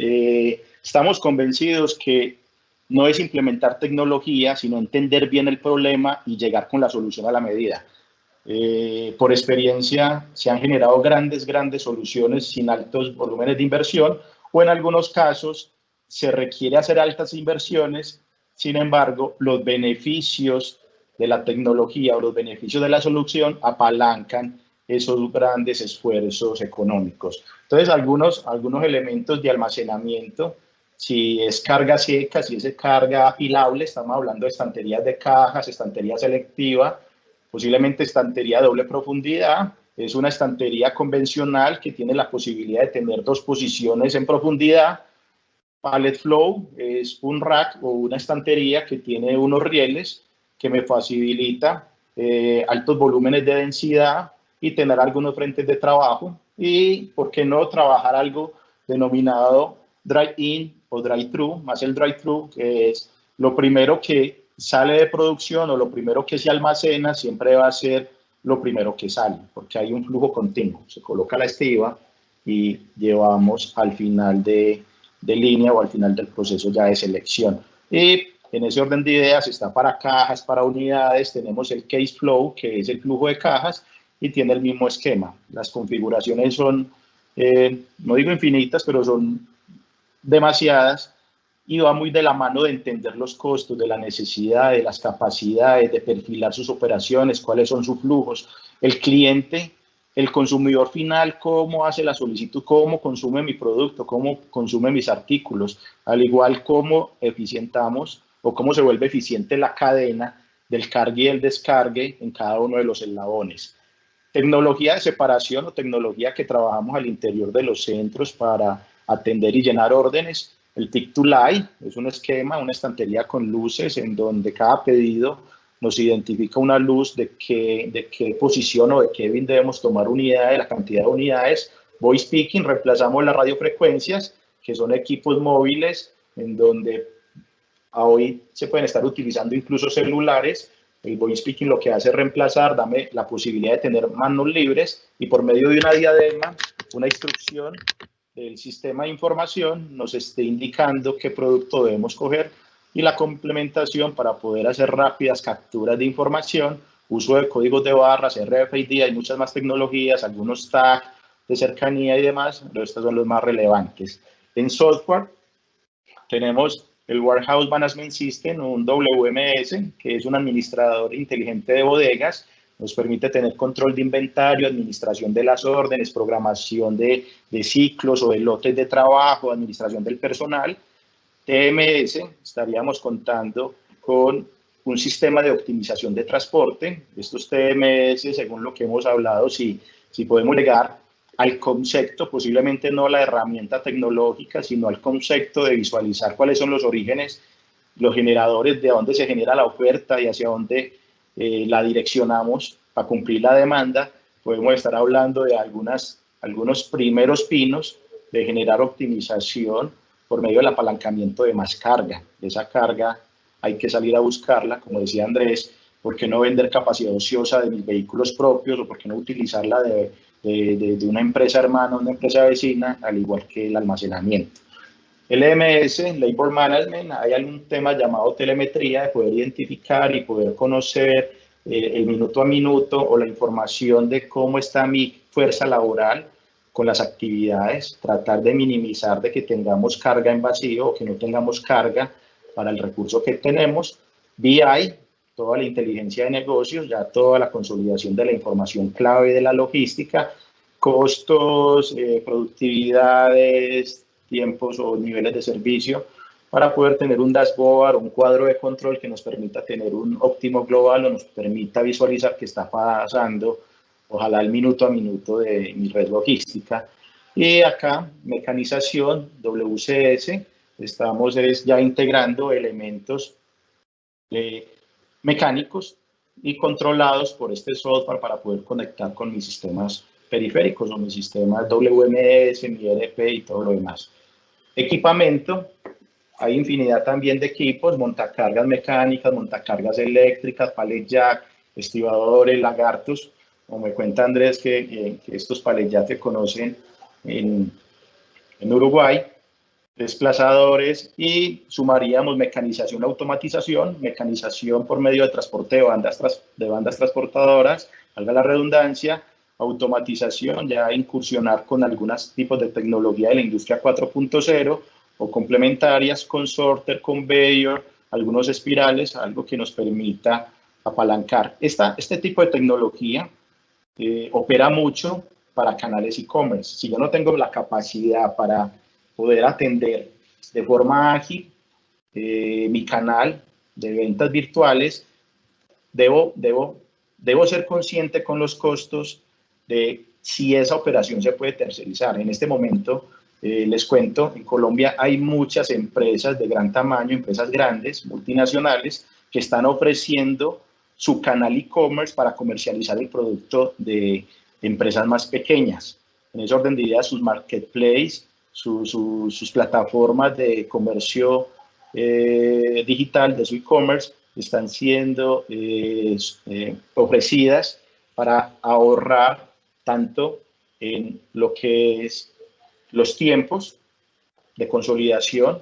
S4: Estamos convencidos que no es implementar tecnología, sino entender bien el problema y llegar con la solución a la medida. Por experiencia se han generado grandes soluciones sin altos volúmenes de inversión, o en algunos casos se requiere hacer altas inversiones. Sin embargo, los beneficios de la tecnología o los beneficios de la solución apalancan esos grandes esfuerzos económicos. Entonces, algunos elementos de almacenamiento, si es carga seca, si es carga apilable, estamos hablando de estanterías de cajas, estantería selectiva, posiblemente estantería de doble profundidad. Es una estantería convencional que tiene la posibilidad de tener 2 posiciones en profundidad. Pallet flow es un rack o una estantería que tiene unos rieles que me facilita altos volúmenes de densidad y tener algunos frentes de trabajo. Y, ¿por qué no trabajar algo denominado drive-in o drive-thru? Más el drive-thru, que es lo primero que sale de producción o lo primero que se almacena, siempre va a ser lo primero que sale, porque hay un flujo continuo. Se coloca la estiba y llevamos al final de línea o al final del proceso ya de selección. Y en ese orden de ideas está para cajas, para unidades. Tenemos el case flow, que es el flujo de cajas, y tiene el mismo esquema. Las configuraciones son, no digo infinitas, pero son demasiadas, y va muy de la mano de entender los costos, de la necesidad, de las capacidades, de perfilar sus operaciones, cuáles son sus flujos. El cliente, el consumidor final, cómo hace la solicitud, cómo consume mi producto, cómo consume mis artículos, al igual como eficientamos o cómo se vuelve eficiente la cadena del cargue y el descargue en cada uno de los eslabones. Tecnología de separación o tecnología que trabajamos al interior de los centros para atender y llenar órdenes. El Pick to Light es un esquema, una estantería con luces en donde cada pedido nos identifica una luz de qué posición o de qué bin debemos tomar unidades, la cantidad de unidades. Voice picking, reemplazamos las radiofrecuencias, que son equipos móviles en donde hoy se pueden estar utilizando incluso celulares. El voice speaking lo que hace es reemplazar, dame la posibilidad de tener manos libres y por medio de una diadema, una instrucción del sistema de información nos esté indicando qué producto debemos coger y la complementación para poder hacer rápidas capturas de información, uso de códigos de barras, RFID, hay muchas más tecnologías, algunos tags de cercanía y demás, pero estos son los más relevantes. En software tenemos el Warehouse Management System, un WMS, que es un administrador inteligente de bodegas, nos permite tener control de inventario, administración de las órdenes, programación de ciclos o de lotes de trabajo, administración del personal. TMS, estaríamos contando con un sistema de optimización de transporte. Estos TMS, según lo que hemos hablado, si podemos llegar al concepto, posiblemente no la herramienta tecnológica, sino al concepto de visualizar cuáles son los orígenes, los generadores, de dónde se genera la oferta y hacia dónde la direccionamos para cumplir la demanda, podemos estar hablando de algunos primeros pinos de generar optimización por medio del apalancamiento de más carga. Esa carga hay que salir a buscarla, como decía Andrés, ¿por qué no vender capacidad ociosa de mis vehículos propios o por qué no utilizarla de una empresa hermana, una empresa vecina, al igual que el almacenamiento? LMS, Labor Management, hay algún tema llamado telemetría, de poder identificar y poder conocer el minuto a minuto o la información de cómo está mi fuerza laboral con las actividades, tratar de minimizar de que tengamos carga en vacío o que no tengamos carga para el recurso que tenemos. BI, toda la inteligencia de negocios, ya toda la consolidación de la información clave de la logística, costos, productividades, tiempos o niveles de servicio, para poder tener un dashboard, un cuadro de control que nos permita tener un óptimo global o nos permita visualizar qué está pasando, ojalá el minuto a minuto de mi red logística. Y acá, mecanización, WCS, estamos ya integrando elementos mecánicos y controlados por este software para poder conectar con mis sistemas periféricos o mis sistemas WMS, mi ERP y todo lo demás. Equipamiento, hay infinidad también de equipos, montacargas mecánicas, montacargas eléctricas, pallet jack, estibadores, lagartos. Como me cuenta Andrés, que estos pallet jack se conocen en Uruguay, desplazadores, y sumaríamos mecanización, automatización, mecanización por medio de transporte de bandas transportadoras, valga la redundancia, automatización, ya incursionar con algunos tipos de tecnología de la industria 4.0 o complementarias con sorter, conveyor, algunos espirales, algo que nos permita apalancar. Este tipo de tecnología opera mucho para canales e-commerce. Si yo no tengo la capacidad para poder atender de forma ágil mi canal de ventas virtuales, debo ser consciente con los costos de si esa operación se puede tercerizar. En este momento, les cuento, en Colombia hay muchas empresas de gran tamaño, empresas grandes, multinacionales, que están ofreciendo su canal e-commerce para comercializar el producto de empresas más pequeñas. En ese orden de ideas, sus marketplaces, sus plataformas de comercio digital, de su e-commerce, están siendo ofrecidas para ahorrar tanto en lo que es los tiempos de consolidación,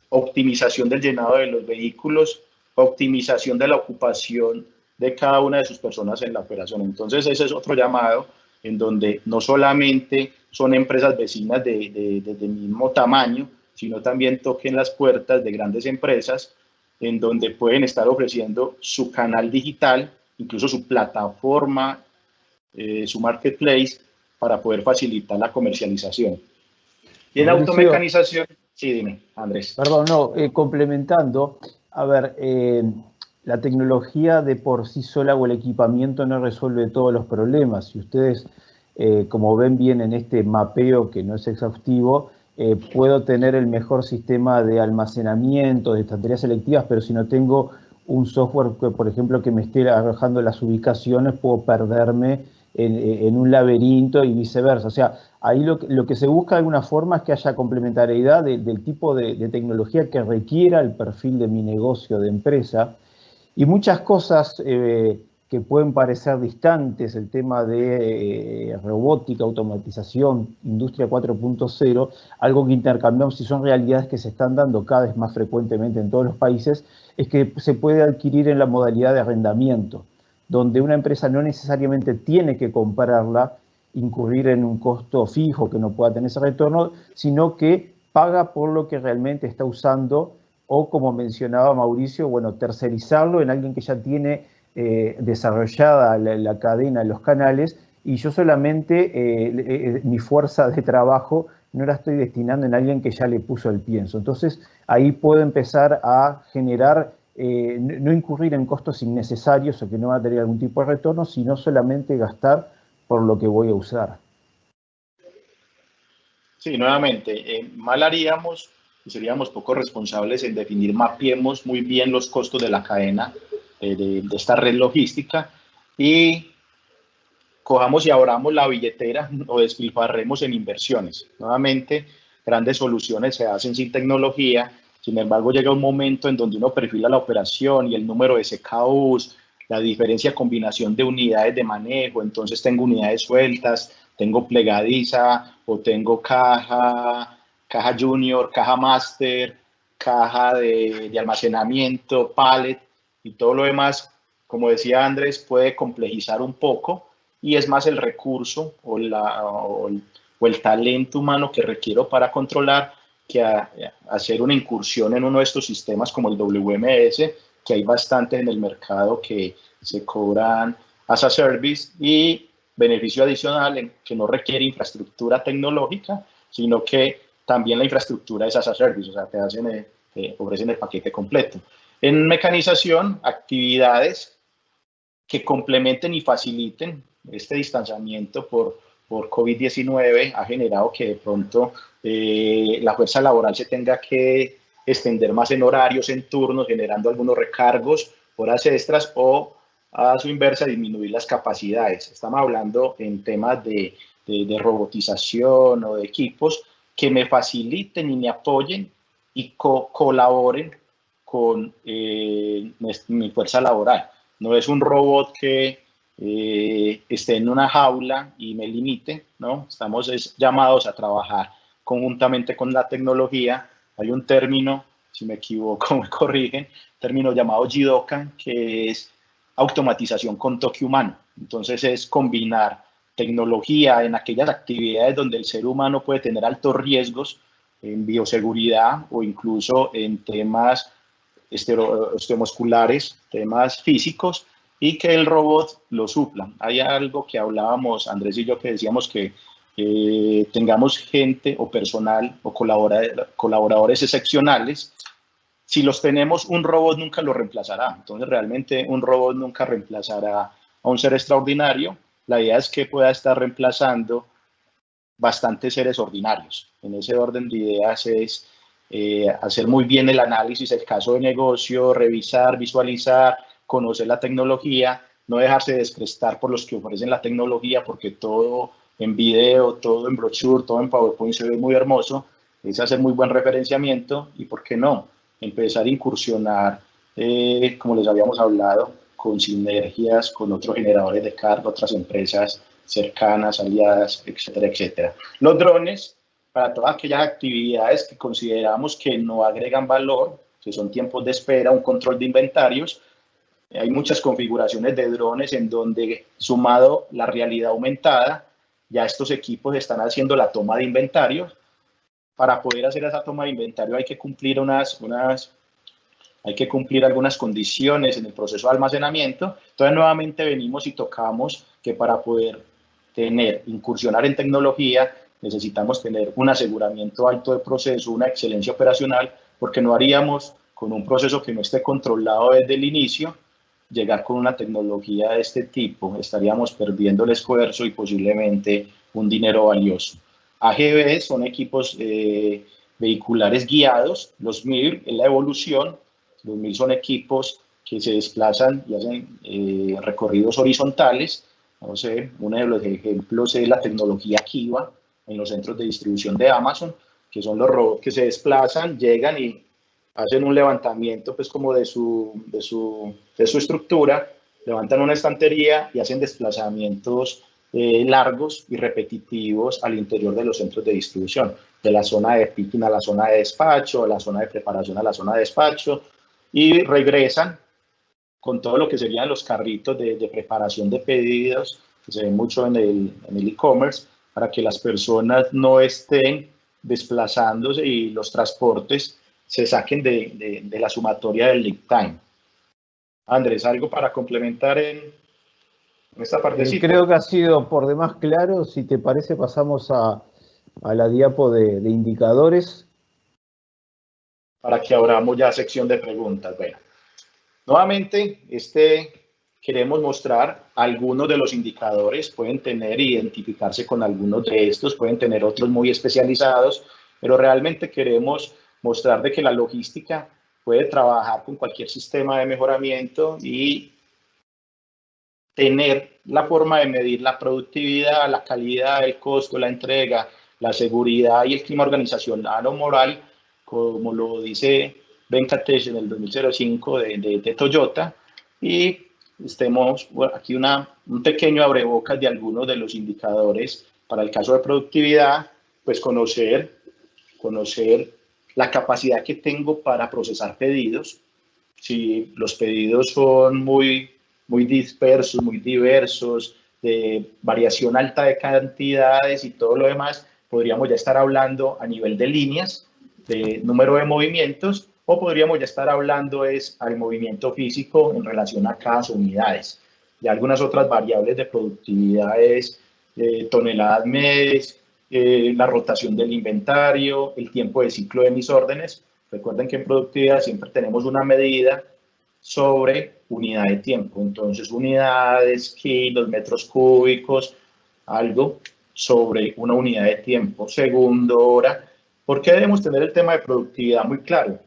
S4: optimización del llenado de los vehículos, optimización de la ocupación de cada una de sus personas en la operación. Entonces, ese es otro llamado en donde no solamente son empresas vecinas de mismo tamaño, sino también toquen las puertas de grandes empresas en donde pueden estar ofreciendo su canal digital, incluso su plataforma, su marketplace, para poder facilitar la comercialización. Y en automecanización, sí, dime, Andrés.
S3: Perdón, no, complementando, a ver, la tecnología de por sí sola o el equipamiento no resuelve todos los problemas. Si ustedes, como ven bien en este mapeo que no es exhaustivo, puedo tener el mejor sistema de almacenamiento, de estanterías selectivas, pero si no tengo un software, por ejemplo, que me esté arrojando las ubicaciones, puedo perderme en un laberinto y viceversa. O sea, Ahí lo que se busca de alguna forma es que haya complementariedad del tipo de tecnología que requiera el perfil de mi negocio, de empresa, y muchas cosas que pueden parecer distantes, el tema de robótica, automatización, industria 4.0, algo que intercambiamos y son realidades que se están dando cada vez más frecuentemente en todos los países, es que se puede adquirir en la modalidad de arrendamiento, donde una empresa no necesariamente tiene que comprarla, incurrir en un costo fijo que no pueda tener ese retorno, sino que paga por lo que realmente está usando, o como mencionaba Mauricio, bueno, tercerizarlo en alguien que ya tiene desarrollada la cadena, los canales, y yo solamente mi fuerza de trabajo no la estoy destinando en alguien que ya le puso el pienso. Entonces ahí puedo empezar a generar, no incurrir en costos innecesarios o que no va a tener algún tipo de retorno, sino solamente gastar por lo que voy a usar.
S4: Sí, nuevamente, mal haríamos y seríamos poco responsables en definir, mapeemos muy bien los costos de la cadena de esta red logística y cojamos y abramos la billetera o despilfarremos en inversiones. Nuevamente, grandes soluciones se hacen sin tecnología, sin embargo llega un momento en donde uno perfila la operación y el número de SKUs, la diferencia combinación de unidades de manejo, entonces tengo unidades sueltas, tengo plegadiza o tengo caja junior, caja master, caja de almacenamiento, pallet y todo lo demás, como decía Andrés, puede complejizar un poco y es más el recurso o el talento humano que requiero para controlar que hacer una incursión en uno de estos sistemas como el WMS, que hay bastantes en el mercado que se cobran as a service y beneficio adicional en que no requiere infraestructura tecnológica, sino que también la infraestructura es as a service, o sea, te ofrecen el paquete completo. En mecanización, actividades que complementen y faciliten este distanciamiento por COVID-19 ha generado que de pronto la fuerza laboral se tenga que extender más en horarios, en turnos, generando algunos recargos, horas extras o a su inversa disminuir las capacidades. Estamos hablando en temas de robotización o de equipos que me faciliten y me apoyen y colaboren con mi fuerza laboral. No es un robot que esté en una jaula y me limite, ¿no? Estamos llamados a trabajar conjuntamente con la tecnología. Hay un término, si me equivoco me corrigen, término llamado JIDOKA, que es automatización con toque humano. Entonces es combinar tecnología en aquellas actividades donde el ser humano puede tener altos riesgos en bioseguridad o incluso en temas osteomusculares, temas físicos, y que el robot lo supla. Hay algo que hablábamos, Andrés y yo, que decíamos que tengamos gente o personal o colaboradores excepcionales. Si los tenemos, un robot nunca lo reemplazará. Entonces, realmente un robot nunca reemplazará a un ser extraordinario. La idea es que pueda estar reemplazando bastantes seres ordinarios. En ese orden de ideas es hacer muy bien el análisis, el caso de negocio, revisar, visualizar, conocer la tecnología, no dejarse descrestar por los que ofrecen la tecnología, porque todo en video, todo en brochure, todo en PowerPoint se ve muy hermoso, es hacer muy buen referenciamiento y, ¿por qué no?, empezar a incursionar, como les habíamos hablado, con sinergias con otros generadores de carga, otras empresas cercanas, aliadas, etcétera, etcétera. Los drones, para todas aquellas actividades que consideramos que no agregan valor, que son tiempos de espera, un control de inventarios. Hay muchas configuraciones de drones en donde, sumado la realidad aumentada, ya estos equipos están haciendo la toma de inventarios. Para poder hacer esa toma de inventario hay que cumplir algunas condiciones en el proceso de almacenamiento. Entonces, nuevamente venimos y tocamos que para poder incursionar en tecnología, necesitamos tener un aseguramiento alto de proceso, una excelencia operacional, porque no haríamos con un proceso que no esté controlado desde el inicio, llegar con una tecnología de este tipo. Estaríamos perdiendo el esfuerzo y posiblemente un dinero valioso. AGV son equipos vehiculares guiados, los MIR es la evolución, los MIR son equipos que se desplazan y hacen recorridos horizontales. No sé, uno de los ejemplos es la tecnología Kiva, en los centros de distribución de Amazon, que son los robots que se desplazan, llegan y hacen un levantamiento pues como de su estructura, levantan una estantería y hacen desplazamientos largos y repetitivos al interior de los centros de distribución, de la zona de picking a la zona de despacho, de la zona de preparación a la zona de despacho, y regresan con todo lo que serían los carritos de preparación de pedidos, que se ve mucho en el e-commerce, para que las personas no estén desplazándose y los transportes se saquen de la sumatoria del lead time. Andrés, ¿algo para complementar en esta partecita?
S3: Creo que ha sido por demás claro. Si te parece, pasamos a la diapo de indicadores.
S4: Para que abramos ya sección de preguntas. Bueno, nuevamente, queremos mostrar algunos de los indicadores. Pueden identificarse con algunos de estos, pueden tener otros muy especializados, pero realmente queremos mostrar de que la logística puede trabajar con cualquier sistema de mejoramiento y tener la forma de medir la productividad, la calidad, el costo, la entrega, la seguridad y el clima organizacional o moral, como lo dice Venkatesh en el 2005 de Toyota, y tenemos aquí un pequeño abrebocas de algunos de los indicadores para el caso de productividad, pues conocer la capacidad que tengo para procesar pedidos. Si los pedidos son muy dispersos, muy diversos, de variación alta de cantidades y todo lo demás, podríamos ya estar hablando a nivel de líneas, de número de movimientos, o podríamos ya estar hablando al movimiento físico en relación a cada unidades. Y algunas otras variables de productividad toneladas mes, la rotación del inventario, el tiempo de ciclo de mis órdenes. Recuerden que en productividad siempre tenemos una medida sobre unidad de tiempo. Entonces, unidades, kilos, metros cúbicos, algo sobre una unidad de tiempo, segundo, hora. ¿Por qué debemos tener el tema de productividad muy claro?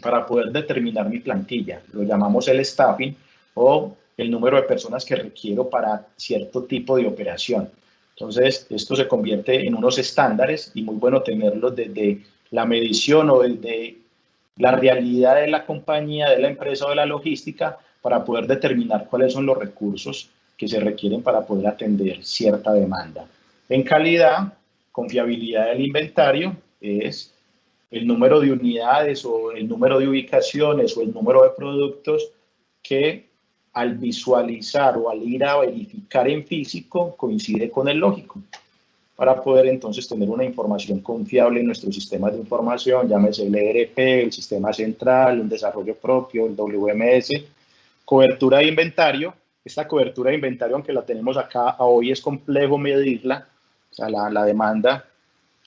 S4: Para poder determinar mi plantilla. Lo llamamos el staffing o el número de personas que requiero para cierto tipo de operación. Entonces, esto se convierte en unos estándares y muy bueno tenerlos desde la medición o desde la realidad de la compañía, de la empresa o de la logística para poder determinar cuáles son los recursos que se requieren para poder atender cierta demanda. En calidad, confiabilidad del inventario es el número de unidades o el número de ubicaciones o el número de productos que al visualizar o al ir a verificar en físico coincide con el lógico, para poder entonces tener una información confiable en nuestros sistemas de información, llámese el ERP, el sistema central, un desarrollo propio, el WMS. Cobertura de inventario. Esta cobertura de inventario, aunque la tenemos acá, hoy es complejo medirla. O sea, la demanda,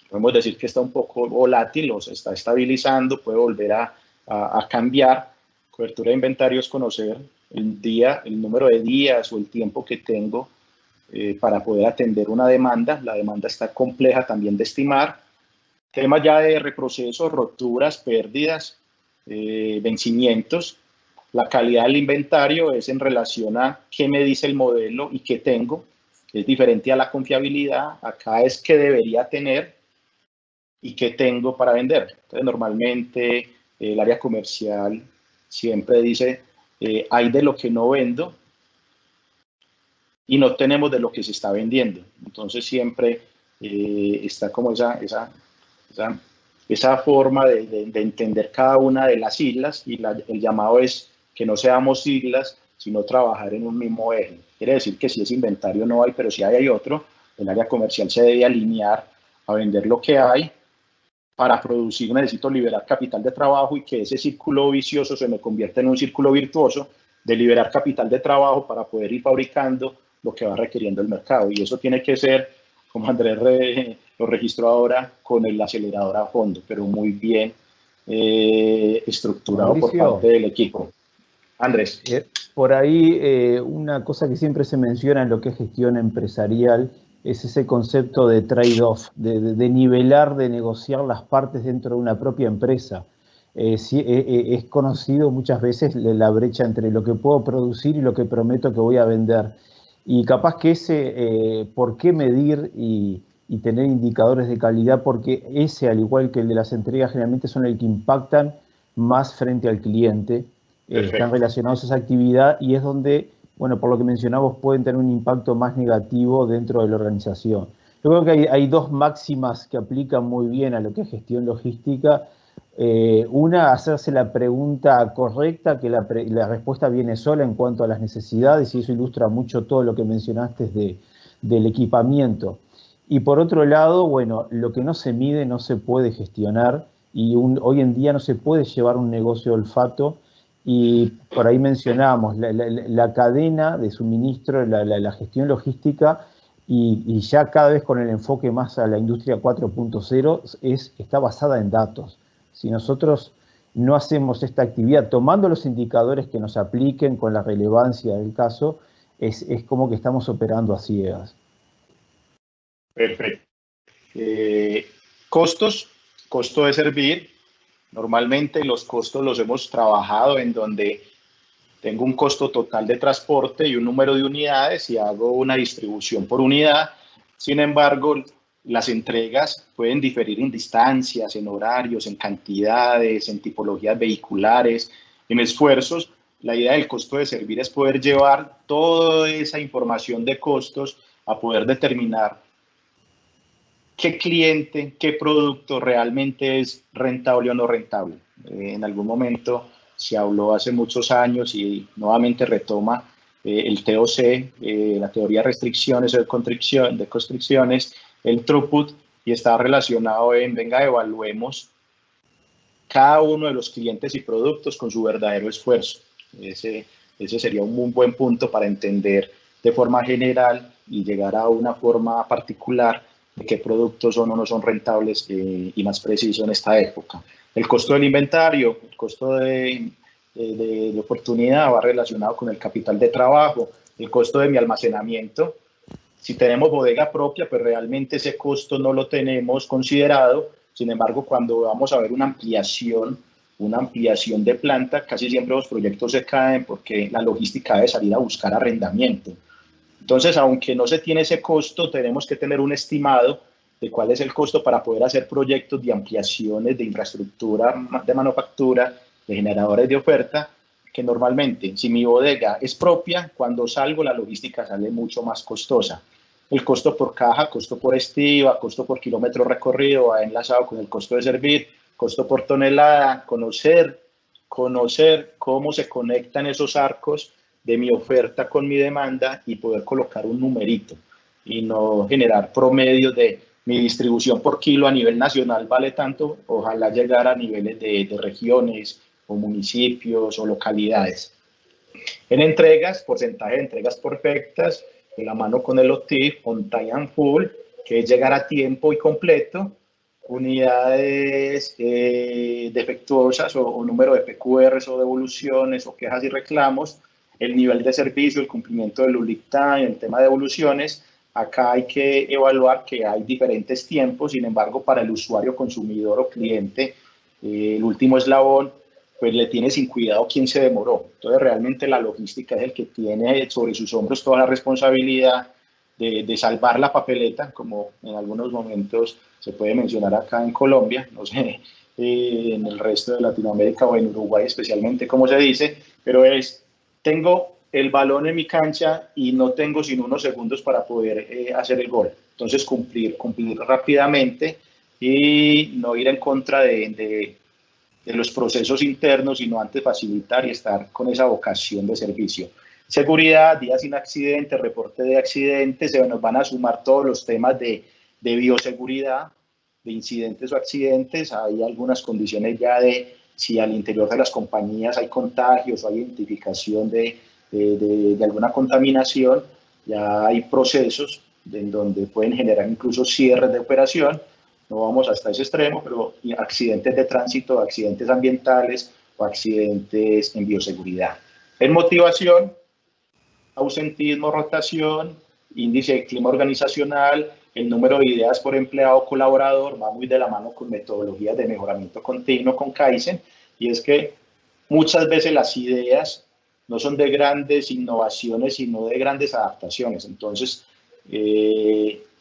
S4: podemos decir que está un poco volátil, o se está estabilizando, puede volver a cambiar. Cobertura de inventario es conocer el número de días o el tiempo que tengo para poder atender una demanda. La demanda está compleja también de estimar. Temas ya de reprocesos, roturas, pérdidas, vencimientos. La calidad del inventario es en relación a qué me dice el modelo y qué tengo. Es diferente a la confiabilidad. Acá es qué debería tener y qué tengo para vender. Entonces, normalmente el área comercial siempre dice, hay de lo que no vendo y no tenemos de lo que se está vendiendo. Entonces siempre está como esa forma de entender cada una de las islas, y el llamado es que no seamos islas, sino trabajar en un mismo eje. Quiere decir que si es inventario no hay, pero si hay otro, el área comercial se debe alinear a vender lo que hay. Para producir necesito liberar capital de trabajo y que ese círculo vicioso se me convierta en un círculo virtuoso de liberar capital de trabajo para poder ir fabricando lo que va requiriendo el mercado. Y eso tiene que ser, como Andrés lo registró ahora, con el acelerador a fondo, pero muy bien estructurado, Mauricio, por parte del equipo. Andrés.
S3: Por ahí una cosa que siempre se menciona en lo que es gestión empresarial es ese concepto de trade-off, de nivelar, de negociar las partes dentro de una propia empresa. Es conocido muchas veces la brecha entre lo que puedo producir y lo que prometo que voy a vender. Y capaz que ese por qué medir y y tener indicadores de calidad, porque ese, al igual que el de las entregas, generalmente son el que impactan más frente al cliente. Están relacionados a esa actividad y es donde, bueno, por lo que mencionamos, pueden tener un impacto más negativo dentro de la organización. Yo creo que hay dos máximas que aplican muy bien a lo que es gestión logística. Una, hacerse la pregunta correcta, que la respuesta viene sola en cuanto a las necesidades, y eso ilustra mucho todo lo que mencionaste del equipamiento. Y por otro lado, bueno, lo que no se mide no se puede gestionar, y hoy en día no se puede llevar un negocio de olfato, y por ahí mencionamos la cadena de suministro, la gestión logística, y ya cada vez con el enfoque más a la industria 4.0, está basada en datos. Si nosotros no hacemos esta actividad tomando los indicadores que nos apliquen con la relevancia del caso, es como que estamos operando a ciegas.
S4: Perfecto. Costo de servir. Normalmente los costos los hemos trabajado en donde tengo un costo total de transporte y un número de unidades y hago una distribución por unidad. Sin embargo, las entregas pueden diferir en distancias, en horarios, en cantidades, en tipologías vehiculares, en esfuerzos. La idea del costo de servir es poder llevar toda esa información de costos a poder determinar qué cliente, qué producto realmente es rentable o no rentable. En algún momento se habló hace muchos años y nuevamente retoma el TOC, la teoría de restricciones o de constricciones, el throughput, y está relacionado en, venga, evaluemos cada uno de los clientes y productos con su verdadero esfuerzo. Ese sería un muy buen punto para entender de forma general y llegar a una forma particular de qué productos son o no son rentables y más preciso en esta época. El costo del inventario, el costo de oportunidad va relacionado con el capital de trabajo, el costo de mi almacenamiento. Si tenemos bodega propia, pues realmente ese costo no lo tenemos considerado. Sin embargo, cuando vamos a ver una ampliación de planta, casi siempre los proyectos se caen porque la logística debe salir a buscar arrendamiento. Entonces, aunque no se tiene ese costo, tenemos que tener un estimado de cuál es el costo para poder hacer proyectos de ampliaciones de infraestructura de manufactura, de generadores de oferta, que normalmente, si mi bodega es propia, cuando salgo la logística sale mucho más costosa. El costo por caja, costo por estiva, costo por kilómetro recorrido va enlazado con el costo de servir, costo por tonelada, conocer cómo se conectan esos arcos de mi oferta con mi demanda y poder colocar un numerito y no generar promedios de mi distribución por kilo a nivel nacional vale tanto, ojalá llegar a niveles de regiones o municipios o localidades. En entregas, porcentaje de entregas perfectas, de la mano con el OTIF, on time and full, que es llegar a tiempo y completo, unidades defectuosas o número de PQRs o devoluciones o quejas y reclamos, el nivel de servicio, el cumplimiento del lead time, el tema de devoluciones. Acá hay que evaluar que hay diferentes tiempos, sin embargo, para el usuario, consumidor o cliente, el último eslabón, pues le tiene sin cuidado quién se demoró. Entonces, realmente la logística es el que tiene sobre sus hombros toda la responsabilidad de salvar la papeleta, como en algunos momentos se puede mencionar acá en Colombia, no sé, en el resto de Latinoamérica o en Uruguay especialmente, como se dice, pero tengo el balón en mi cancha y no tengo sino unos segundos para poder hacer el gol. Entonces, cumplir rápidamente y no ir en contra de los procesos internos, sino antes facilitar y estar con esa vocación de servicio. Seguridad, día sin accidente, reporte de accidentes, se nos van a sumar todos los temas de bioseguridad, de incidentes o accidentes. Hay algunas condiciones ya de si al interior de las compañías hay contagios o hay identificación de alguna contaminación, ya hay procesos en donde pueden generar incluso cierres de operación. No vamos hasta ese extremo, pero accidentes de tránsito, accidentes ambientales o accidentes en bioseguridad. En motivación, ausentismo, rotación, índice de clima organizacional, el número de ideas por empleado o colaborador va muy de la mano con metodologías de mejoramiento continuo, con Kaizen, y es que muchas veces las ideas no son de grandes innovaciones, sino de grandes adaptaciones. Entonces,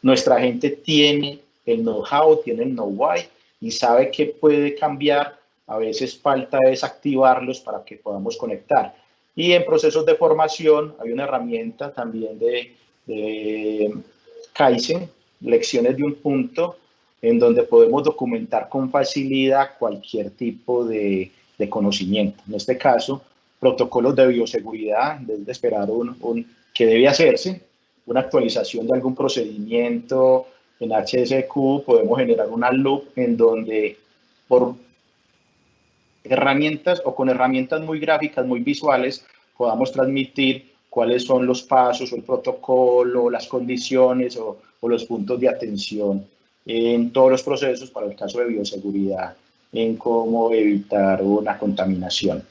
S5: nuestra gente tiene el know-how, tiene el know-why y sabe que puede cambiar. A veces falta desactivarlos para que podamos conectar. Y en procesos de formación hay una herramienta también de Kaizen, lecciones de un punto, en donde podemos documentar con facilidad cualquier tipo de conocimiento. En este caso, protocolos de bioseguridad, de esperar que debe hacerse, una actualización de algún procedimiento en HSQ, podemos generar una loop en donde por herramientas o con herramientas muy gráficas, muy visuales, podamos transmitir cuáles son los pasos o el protocolo, las condiciones o los puntos de atención en todos los procesos para el caso de bioseguridad, en cómo evitar una contaminación.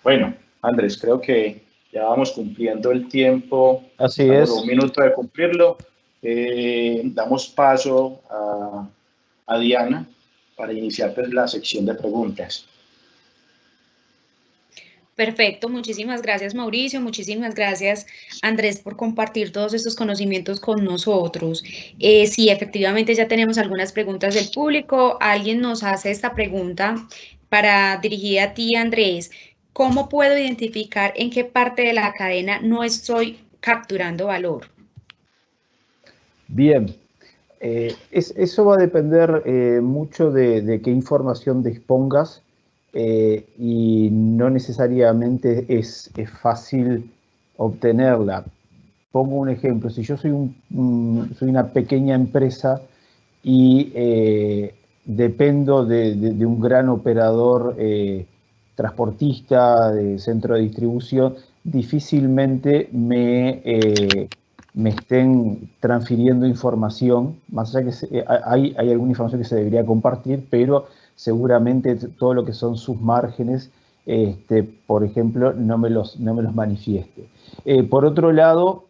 S5: Bueno, Andrés, creo que ya vamos cumpliendo el tiempo.
S3: Así es.
S5: Un minuto de cumplirlo. Damos paso a Diana para iniciar pues, la sección de preguntas.
S1: Perfecto, muchísimas gracias Mauricio, muchísimas gracias Andrés por compartir todos estos conocimientos con nosotros. Sí, efectivamente ya tenemos algunas preguntas del público. Alguien nos hace esta pregunta dirigida a ti, Andrés. ¿Cómo puedo identificar en qué parte de la cadena no estoy capturando valor?
S3: Bien, eso va a depender mucho de qué información dispongas. Y no necesariamente es fácil obtenerla. Pongo un ejemplo, si yo soy una pequeña empresa y dependo de un gran operador transportista, de centro de distribución, difícilmente me estén transfiriendo información, más allá que hay alguna información que se debería compartir, pero seguramente todo lo que son sus márgenes, por ejemplo, no me los manifieste. Por otro lado,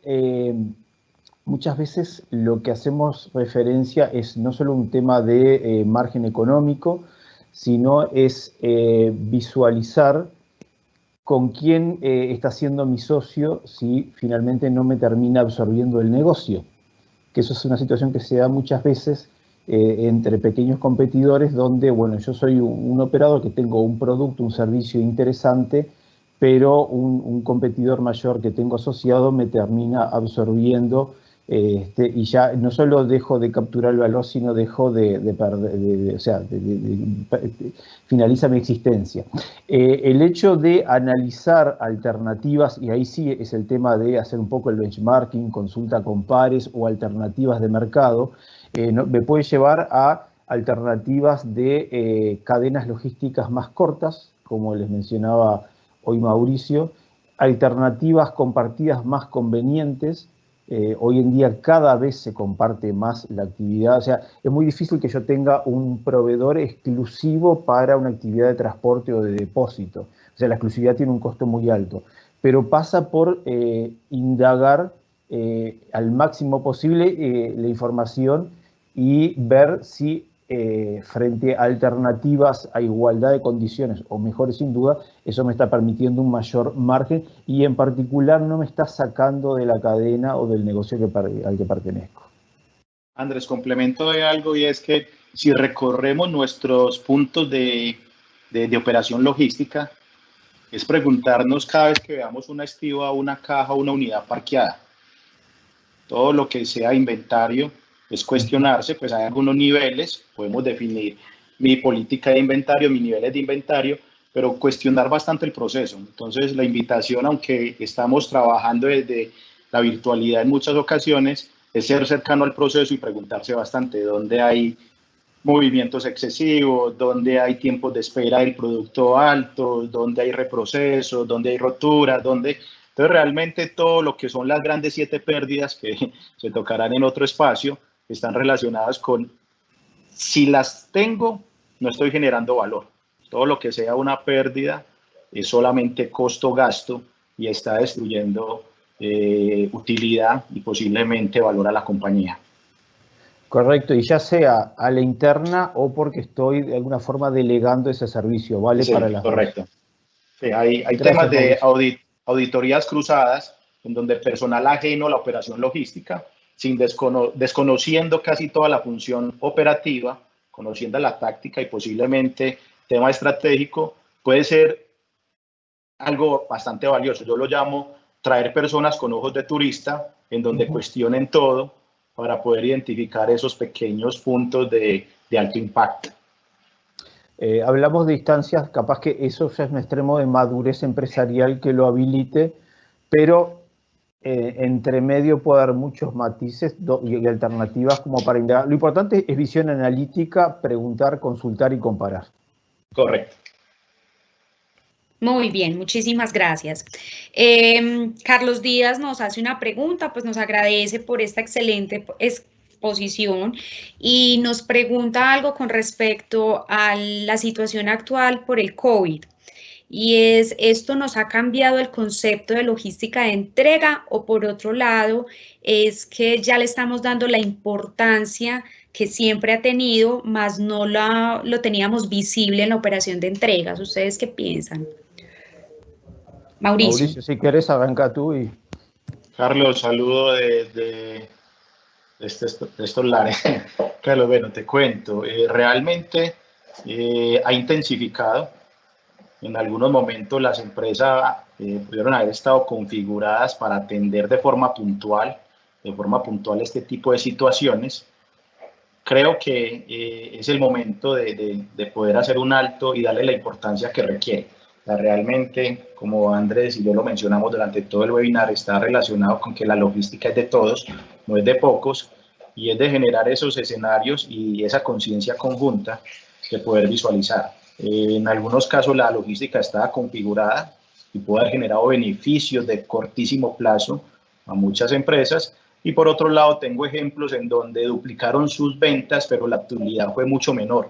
S3: muchas veces lo que hacemos referencia es no solo un tema de margen económico, sino es visualizar con quién está siendo mi socio si finalmente no me termina absorbiendo el negocio. Que eso es una situación que se da muchas veces entre pequeños competidores donde, bueno, yo soy un operador que tengo un producto, un servicio interesante, pero un competidor mayor que tengo asociado me termina absorbiendo y ya no solo dejo de capturar el valor, sino dejo finaliza mi existencia. El hecho de analizar alternativas, y ahí sí es el tema de hacer un poco el benchmarking, consulta con pares o alternativas de mercado, me puede llevar a alternativas de cadenas logísticas más cortas, como les mencionaba hoy Mauricio, alternativas compartidas más convenientes. Hoy en día cada vez se comparte más la actividad, o sea, es muy difícil que yo tenga un proveedor exclusivo para una actividad de transporte o de depósito. O sea, la exclusividad tiene un costo muy alto, pero pasa por indagar al máximo posible la información y ver si frente a alternativas a igualdad de condiciones o mejores sin duda, eso me está permitiendo un mayor margen y en particular no me está sacando de la cadena o del negocio al que pertenezco.
S5: Andrés, complemento de algo y es que si recorremos nuestros puntos de operación logística, es preguntarnos cada vez que veamos una estiva, una caja o una unidad parqueada. Todo lo que sea inventario es cuestionarse, pues hay algunos niveles, podemos definir mi política de inventario, mis niveles de inventario, pero cuestionar bastante el proceso. Entonces, la invitación, aunque estamos trabajando desde la virtualidad en muchas ocasiones, es ser cercano al proceso y preguntarse bastante dónde hay movimientos excesivos, dónde hay tiempos de espera del producto altos, dónde hay reprocesos, dónde hay roturas, dónde... Entonces, realmente todo lo que son las grandes 7 pérdidas que se tocarán en otro espacio, están relacionadas con si las tengo, no estoy generando valor. Todo lo que sea una pérdida es solamente costo-gasto y está destruyendo utilidad y posiblemente valor a la compañía.
S3: Correcto, y ya sea a la interna o porque estoy de alguna forma delegando ese servicio, ¿vale?
S5: Sí,
S3: para las
S5: correcto. Sí, hay
S3: Gracias,
S5: temas de auditorías cruzadas en donde personal ajeno a la operación logística desconociendo casi toda la función operativa, conociendo la táctica y posiblemente tema estratégico, puede ser algo bastante valioso. Yo lo llamo traer personas con ojos de turista, en donde cuestionen todo para poder identificar esos pequeños puntos de alto impacto.
S3: Hablamos de instancias, capaz que eso ya es un extremo de madurez empresarial que lo habilite, pero entre medio puede haber muchos matices y alternativas como para indagar. Lo importante es visión analítica, preguntar, consultar y comparar.
S5: Correcto.
S1: Muy bien, muchísimas gracias. Carlos Díaz nos hace una pregunta, pues nos agradece por esta excelente exposición y nos pregunta algo con respecto a la situación actual por el COVID. Y ¿esto nos ha cambiado el concepto de logística de entrega o por otro lado es que ya le estamos dando la importancia que siempre ha tenido, más no lo teníamos visible en la operación de entregas? ¿Ustedes qué piensan? Mauricio,
S3: si querés, arranca tú.
S5: Carlos, saludo de estos lares. Carlos, bueno, te cuento. Realmente ha intensificado. En algunos momentos las empresas pudieron haber estado configuradas para atender de forma puntual este tipo de situaciones. Creo que es el momento de poder hacer un alto y darle la importancia que requiere. Realmente, como Andrés y yo lo mencionamos durante todo el webinar, está relacionado con que la logística es de todos, no es de pocos, y es de generar esos escenarios y esa conciencia conjunta de poder visualizar. En algunos casos la logística estaba configurada y puede haber generado beneficios de cortísimo plazo a muchas empresas, y por otro lado tengo ejemplos en donde duplicaron sus ventas, pero la utilidad fue mucho menor.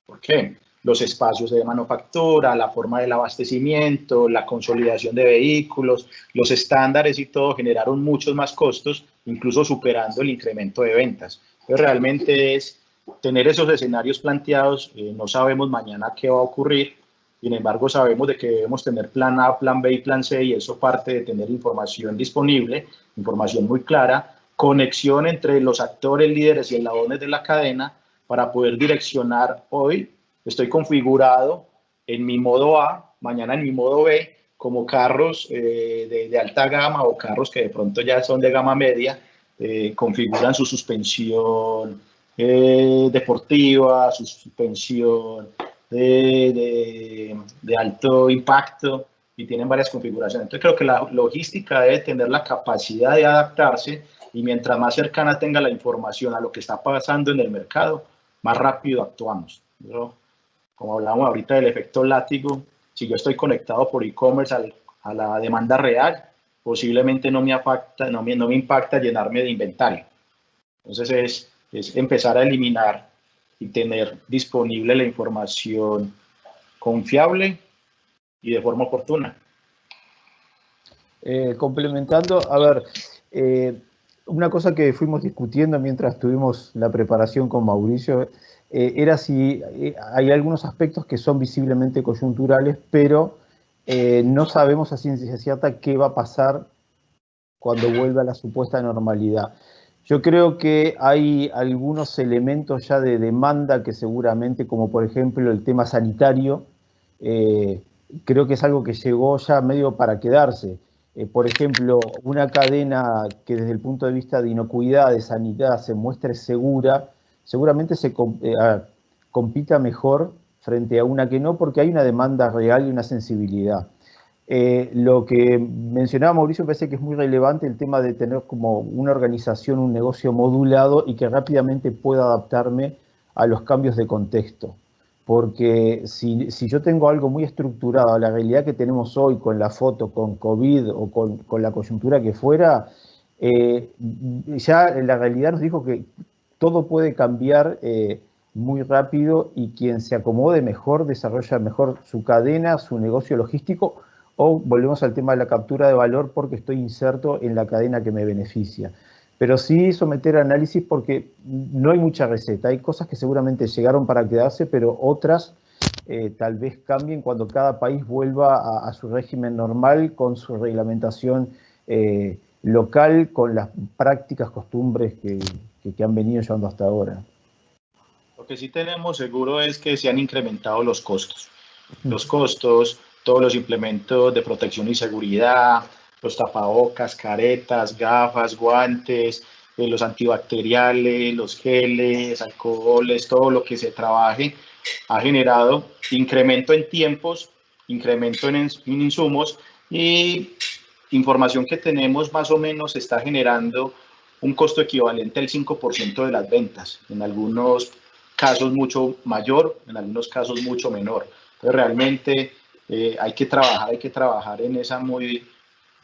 S5: ¿Por qué? Los espacios de manufactura, la forma del abastecimiento, la consolidación de vehículos, los estándares y todo generaron muchos más costos, incluso superando el incremento de ventas. Entonces realmente es tener esos escenarios planteados. No sabemos mañana qué va a ocurrir, sin embargo sabemos de que debemos tener plan A, plan B y plan C, y eso parte de tener información disponible, información muy clara, conexión entre los actores, líderes y eslabones de la cadena para poder direccionar. Hoy estoy configurado en mi modo A, mañana en mi modo B, como carros de alta gama o carros que de pronto ya son de gama media, configuran su suspensión deportiva, su suspensión de alto impacto, y tienen varias configuraciones. Entonces creo que la logística debe tener la capacidad de adaptarse, y mientras más cercana tenga la información a lo que está pasando en el mercado, más rápido actuamos, ¿no? Como hablamos ahorita del efecto látigo, si yo estoy conectado por e-commerce a la demanda real, posiblemente no me impacta llenarme de inventario. Entonces es empezar a eliminar y tener disponible la información confiable y de forma oportuna.
S3: Complementando, a ver, una cosa que fuimos discutiendo mientras tuvimos la preparación con Mauricio era si hay algunos aspectos que son visiblemente coyunturales, pero no sabemos a ciencia cierta qué va a pasar cuando vuelva a la supuesta normalidad. Yo creo que hay algunos elementos ya de demanda que seguramente, como por ejemplo el tema sanitario, creo que es algo que llegó ya medio para quedarse. Por ejemplo, una cadena que desde el punto de vista de inocuidad, de sanidad, se muestre segura, seguramente se compita mejor frente a una que no, porque hay una demanda real y una sensibilidad. Lo que mencionaba Mauricio, me parece que es muy relevante el tema de tener como una organización, un negocio modulado y que rápidamente pueda adaptarme a los cambios de contexto. Porque si yo tengo algo muy estructurado, la realidad que tenemos hoy con la foto, con COVID o con la coyuntura que fuera, ya la realidad nos dijo que todo puede cambiar muy rápido, y quien se acomode mejor desarrolla mejor su cadena, su negocio logístico, o volvemos al tema de la captura de valor porque estoy inserto en la cadena que me beneficia. Pero sí someter a análisis, porque no hay mucha receta. Hay cosas que seguramente llegaron para quedarse, pero otras tal vez cambien cuando cada país vuelva a su régimen normal con su reglamentación local con las prácticas, costumbres que han venido llevando hasta ahora.
S5: Lo que sí tenemos seguro es que se han incrementado los costos. Los costos, todos los implementos de protección y seguridad, los tapabocas, caretas, gafas, guantes, los antibacteriales, los geles, alcoholes, todo lo que se trabaje, ha generado incremento en tiempos, incremento en insumos, y información que tenemos más o menos está generando un costo equivalente al 5% de las ventas, en algunos casos mucho mayor, en algunos casos mucho menor. Entonces realmente hay que trabajar en esa muy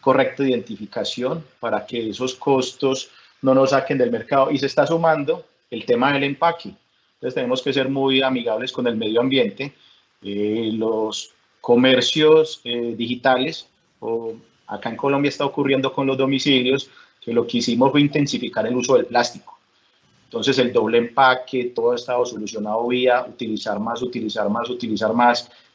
S5: correcta identificación para que esos costos no nos saquen del mercado. Y se está sumando el tema del empaque. Entonces tenemos que ser muy amigables con el medio ambiente. Los comercios digitales, o acá en Colombia está ocurriendo con los domicilios, que lo que hicimos fue intensificar el uso del plástico. Entonces el doble empaque, todo ha estado solucionado vía utilizar más,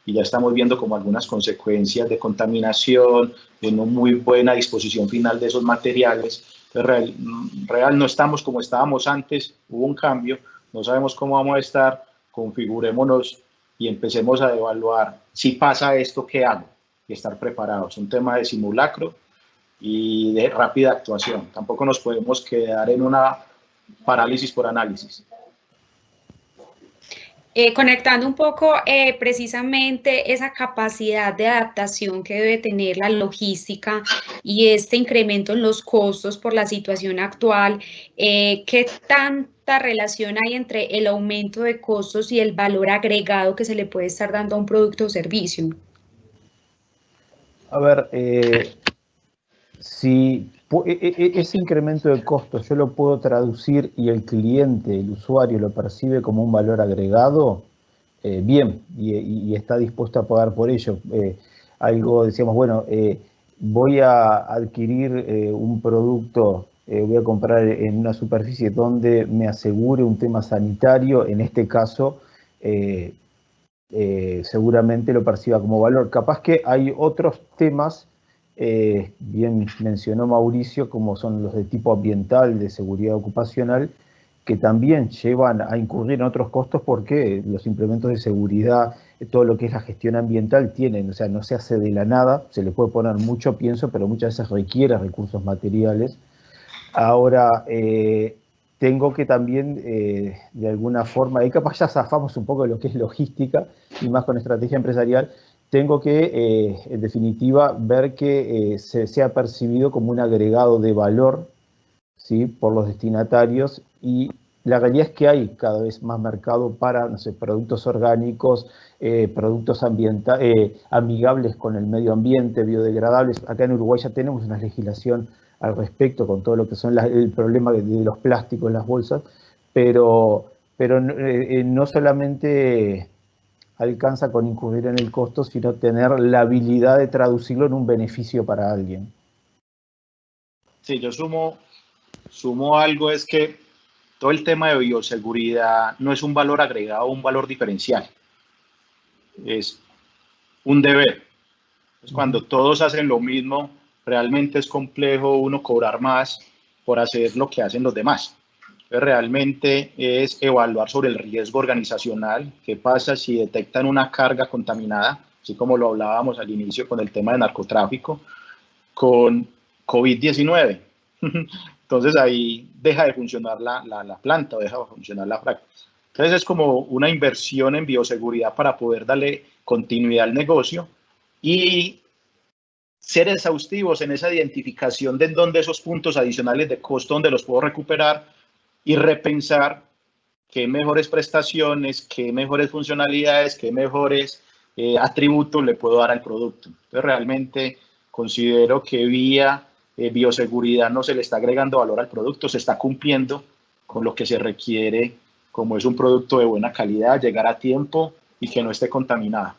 S5: y ya estamos viendo como algunas consecuencias de contaminación, de no muy buena disposición final de esos materiales. Real no estamos como estábamos antes, hubo un cambio, no sabemos cómo vamos a estar, configurémonos y empecemos a evaluar si pasa esto, ¿qué hago? Y estar preparados. Un tema de simulacro y de rápida actuación. Tampoco nos podemos quedar en una parálisis por análisis.
S1: Conectando un poco precisamente esa capacidad de adaptación que debe tener la logística y este incremento en los costos por la situación actual, ¿qué tanta relación hay entre el aumento de costos y el valor agregado que se le puede estar dando a un producto o servicio?
S3: A ver, si ese incremento de costos yo lo puedo traducir y el cliente, el usuario, lo percibe como un valor agregado, bien, y está dispuesto a pagar por ello. Algo, decíamos, bueno, voy a adquirir un producto, voy a comprar en una superficie donde me asegure un tema sanitario, en este caso, seguramente lo perciba como valor. Capaz que hay otros temas, bien mencionó Mauricio, como son los de tipo ambiental, de seguridad ocupacional, que también llevan a incurrir en otros costos porque los implementos de seguridad, todo lo que es la gestión ambiental tienen, o sea, no se hace de la nada, se le puede poner mucho pienso, pero muchas veces requiere recursos materiales. Ahora, tengo que también, de alguna forma, y capaz ya zafamos un poco de lo que es logística, y más con estrategia empresarial, tengo que, en definitiva, ver que se sea percibido como un agregado de valor, ¿sí?, por los destinatarios, y la realidad es que hay cada vez más mercado para, no sé, productos orgánicos, productos amigables con el medio ambiente, biodegradables. Acá en Uruguay ya tenemos una legislación al respecto con todo lo que son el problema de los plásticos en las bolsas, pero no solamente alcanza con incurrir en el costo, sino tener la habilidad de traducirlo en un beneficio para alguien.
S5: Sí, yo sumo algo, es que todo el tema de bioseguridad no es un valor agregado, un valor diferencial, es un deber. Pues cuando todos hacen lo mismo, realmente es complejo uno cobrar más por hacer lo que hacen los demás. Entonces, realmente es evaluar sobre el riesgo organizacional, qué pasa si detectan una carga contaminada, así como lo hablábamos al inicio con el tema de narcotráfico, con COVID-19. Entonces ahí deja de funcionar la planta, o deja de funcionar la práctica. Entonces es como una inversión en bioseguridad para poder darle continuidad al negocio y ser exhaustivos en esa identificación de en dónde esos puntos adicionales de costo, donde los puedo recuperar, y repensar qué mejores prestaciones, qué mejores funcionalidades, qué mejores atributos le puedo dar al producto. Entonces realmente considero que vía bioseguridad no se le está agregando valor al producto, se está cumpliendo con lo que se requiere, como es un producto de buena calidad, llegar a tiempo y que no esté contaminado.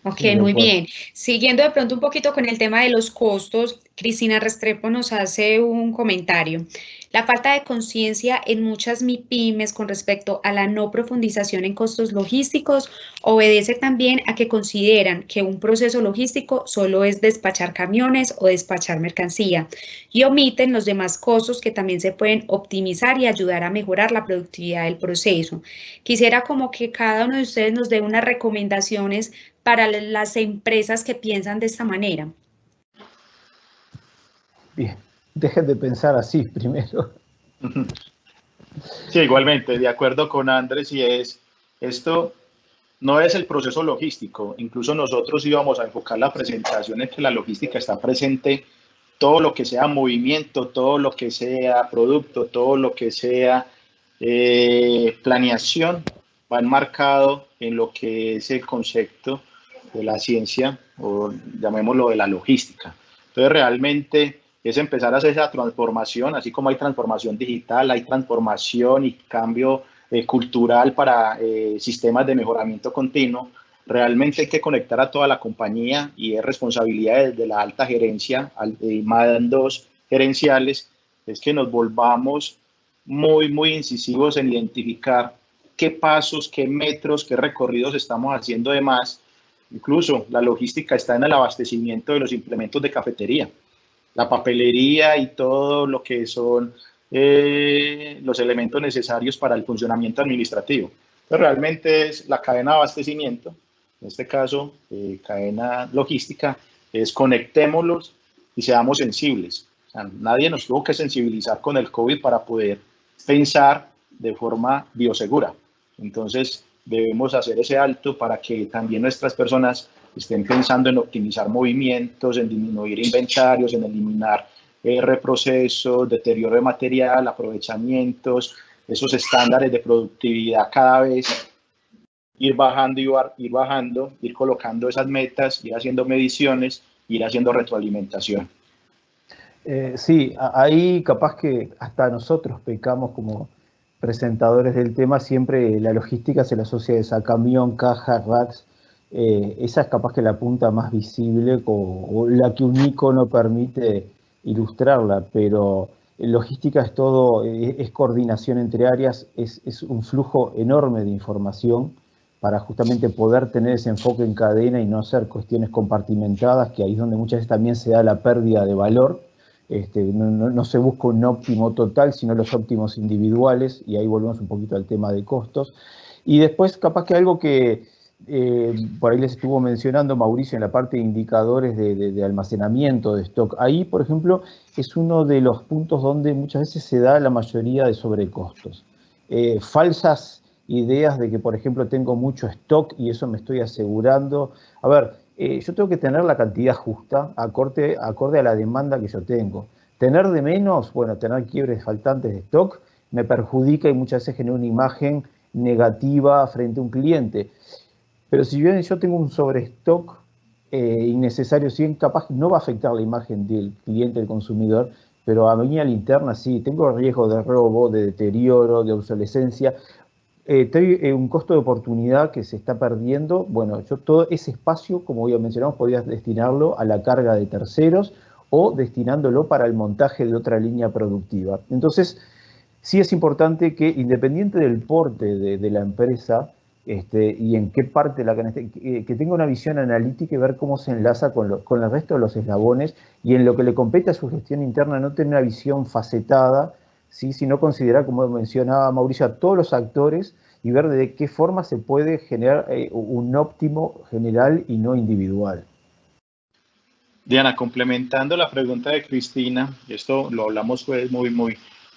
S1: Ok, muy bien. Siguiendo de pronto un poquito con el tema de los costos, Cristina Restrepo nos hace un comentario. La falta de conciencia en muchas MIPYMES con respecto a la no profundización en costos logísticos obedece también a que consideran que un proceso logístico solo es despachar camiones o despachar mercancía y omiten los demás costos que también se pueden optimizar y ayudar a mejorar la productividad del proceso. Quisiera como que cada uno de ustedes nos dé unas recomendaciones para las empresas que piensan de esta manera.
S3: Bien, dejen de pensar así primero.
S5: Sí, igualmente, de acuerdo con Andrés, y esto no es el proceso logístico. Incluso nosotros íbamos a enfocar la presentación en que la logística está presente, todo lo que sea movimiento, todo lo que sea producto, todo lo que sea planeación, va enmarcado en lo que es el concepto de la ciencia, o llamémoslo de la logística. Entonces, realmente es empezar a hacer esa transformación, así como hay transformación digital, hay transformación y cambio cultural para sistemas de mejoramiento continuo. Realmente hay que conectar a toda la compañía y es responsabilidad de la alta gerencia, mandos gerenciales, es que nos volvamos muy incisivos en identificar qué pasos, qué metros, qué recorridos estamos haciendo de más. Incluso la logística está en el abastecimiento de los implementos de cafetería, la papelería y todo lo que son los elementos necesarios para el funcionamiento administrativo. Entonces, realmente es la cadena de abastecimiento, en este caso, cadena logística, es conectémoslos y seamos sensibles. O sea, nadie nos tuvo que sensibilizar con el COVID para poder pensar de forma biosegura. Entonces, debemos hacer ese alto para que también nuestras personas estén pensando en optimizar movimientos, en disminuir inventarios, en eliminar reprocesos, deterioro de material, aprovechamientos, esos estándares de productividad cada vez ir bajando, ir colocando esas metas, ir haciendo mediciones, ir haciendo retroalimentación.
S3: Sí, ahí capaz que hasta nosotros pecamos como presentadores del tema, siempre la logística se la asocia a camión, caja, racks, esa es capaz que la punta más visible o la que un icono permite ilustrarla, pero logística es todo, es coordinación entre áreas, es un flujo enorme de información para justamente poder tener ese enfoque en cadena y no hacer cuestiones compartimentadas, que ahí es donde muchas veces también se da la pérdida de valor. No se busca un óptimo total, sino los óptimos individuales, y ahí volvemos un poquito al tema de costos. Y después, capaz que algo que por ahí les estuvo mencionando Mauricio en la parte de indicadores de almacenamiento de stock. Ahí, por ejemplo, es uno de los puntos donde muchas veces se da la mayoría de sobrecostos. Falsas ideas de que, por ejemplo, tengo mucho stock y eso me estoy asegurando. A ver, yo tengo que tener la cantidad justa, acorde a la demanda que yo tengo. Tener de menos, bueno, tener quiebres faltantes de stock me perjudica y muchas veces genera una imagen negativa frente a un cliente. Pero si bien yo tengo un sobrestock innecesario, sí, capaz no va a afectar la imagen del cliente, del consumidor, pero a mí a la interna sí, tengo riesgo de robo, de deterioro, de obsolescencia. Un costo de oportunidad que se está perdiendo. Bueno, yo todo ese espacio, como ya mencionamos, podía destinarlo a la carga de terceros o destinándolo para el montaje de otra línea productiva. Entonces, sí es importante que, independiente del porte de la empresa y en qué parte que tenga una visión analítica y ver cómo se enlaza con el resto de los eslabones, y en lo que le compete a su gestión interna no tener una visión facetada, ¿sí? Sino considerar, como mencionaba Mauricio, a todos los actores y ver de qué forma se puede generar un óptimo general y no individual.
S5: Diana, complementando la pregunta de Cristina, esto lo hablamos pues